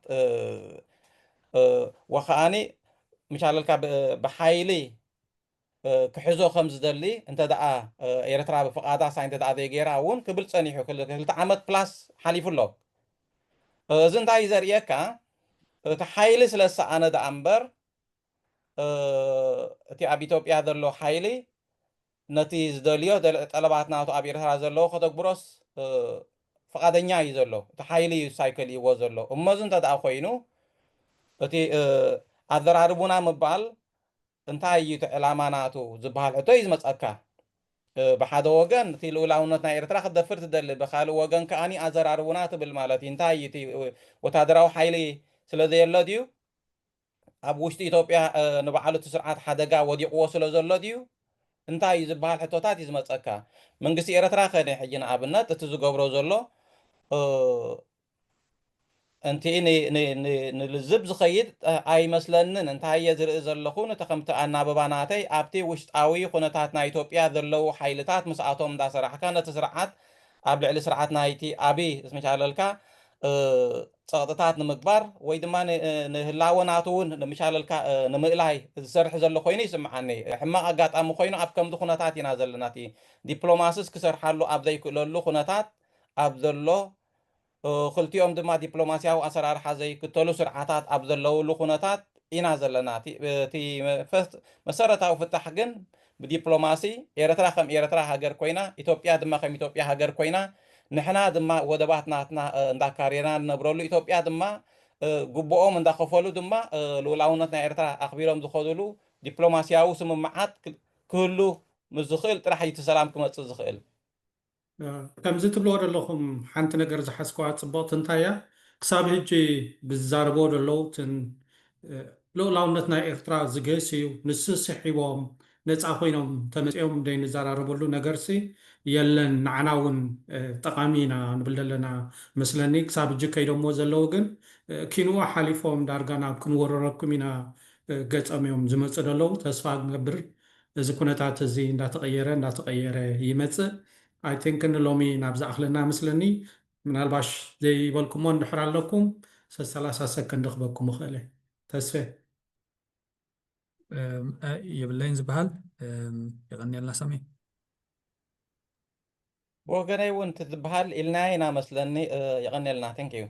وخاني مشال كاب بحايلي كحزو خمس دلي انت دعا إيرترا بفقادا ساين تدعا ذي غيراون كبل صنيحو كل تعمد بلاس حليف الله زن داي زريكا تحايلي سلسة أنا دا أمبر تي أبي توبيا درلو حايلي نتيز دليو طلباتنا تو أبي إيرترا زرلو خدك بروس فقادا نياي زرلو تحايلي سايكلي وزرلو زن تدعا خوينو تي أذراربونا مبال እንታይ እዩ ዕላማናቱ ዝበሃል ሕቶ እዩ ዝመፀካ ብሓደ ወገን እቲ ልኡላውነት ናይ ኤርትራ ክደፍር ትደሊ ብካልእ ወገን ከዓኒ ኣዘራርቡና ትብል ማለት እዩ እንታይ እቲ ወታደራዊ ሓይሊ ስለዘየሎ ድዩ ኣብ ውሽጢ ኢትዮጵያ ንባዕሉ እቲ ስርዓት ሓደጋ ወዲቕዎ ስለ ዘሎ ድዩ እንታይ እዩ ዝበሃል ሕቶታት እዩ ዝመፀካ መንግስቲ ኤርትራ ከደ ሕጂ ንኣብነት እቲ ዝገብሮ ዘሎ أنت نلزب زخيد أي مثلاً أنت هي زر زلخون تخمت أنا ببناتي أبتي وش قوي خناتنا إثيوبيا ذلوا حيلتات مساعتهم دا صراحة كانت سرعات قبل على سرعات نايتي أبي اسمه على الكا سقطات نمكبر ويدما نهلاوناتون مش على الكا نمقلاي السرح زلوا خويني سمعني حما قات أم خوينو أبكم دخناتات ينازل ناتي دبلوماسيس كسر حلو أبدي كللو خناتات أبدلو خلتيهم دما دبلوماسياو أسرار حزي كتلو سرعات أبدلو لخناتات ينازل ناتي مسارة أو فتح جن بدبلوماسي إيرترا خم إيرترا هاجر كوينا إثيوبيا دما خم إثيوبيا هاجر كوينا نحنا دما ودباتنا ندا كارينا نبرولو إثيوبيا دما قبوهم من دخفولو دما لولاونتنا إيرترا أخبيرهم دخولو دبلوماسياو سم معات كله مزخيل ترى حيت سلام كما تزخيل ከምዚ ትብልዎ ዘለኹም ሓንቲ ነገር ዝሓስከዋ ፅቡቕቲ እንታይ እያ ክሳብ ሕጂ ብዛረቦ ዘለዉ ልኡላውነት ናይ ኤርትራ ዝገስዩ ንሱ ስሒቦም ነፃ ኮይኖም ተመፂኦም ደይንዘራረበሉ ነገርሲ የለን ንዓና እውን ጠቃሚ ኢና ንብል ዘለና መስለኒ ክሳብ ሕጂ ከይደሞ ዘለዉ ግን ኪንኡ ሓሊፎም ዳርጋ ናብ ክንወረረኩም ኢና ገፀም እዮም ዝመፁ ዘለዉ ተስፋ ንገብር እዚ ኩነታት እዚ እንዳተቀየረ ይመፅእ I think ንሎሚ ናብዛ ኣኽለና ምስለኒ ምናልባሽ ዘይበልኩሞ እንድሕር ኣለኩም 30 ሰከንድ ክበኩም እኽእል ተስፈ የብለይን ዝበሃል ይቀኒልና ሰሚ وغني وانت تبهال إلنا هنا مثلا يغني لنا ثانك يو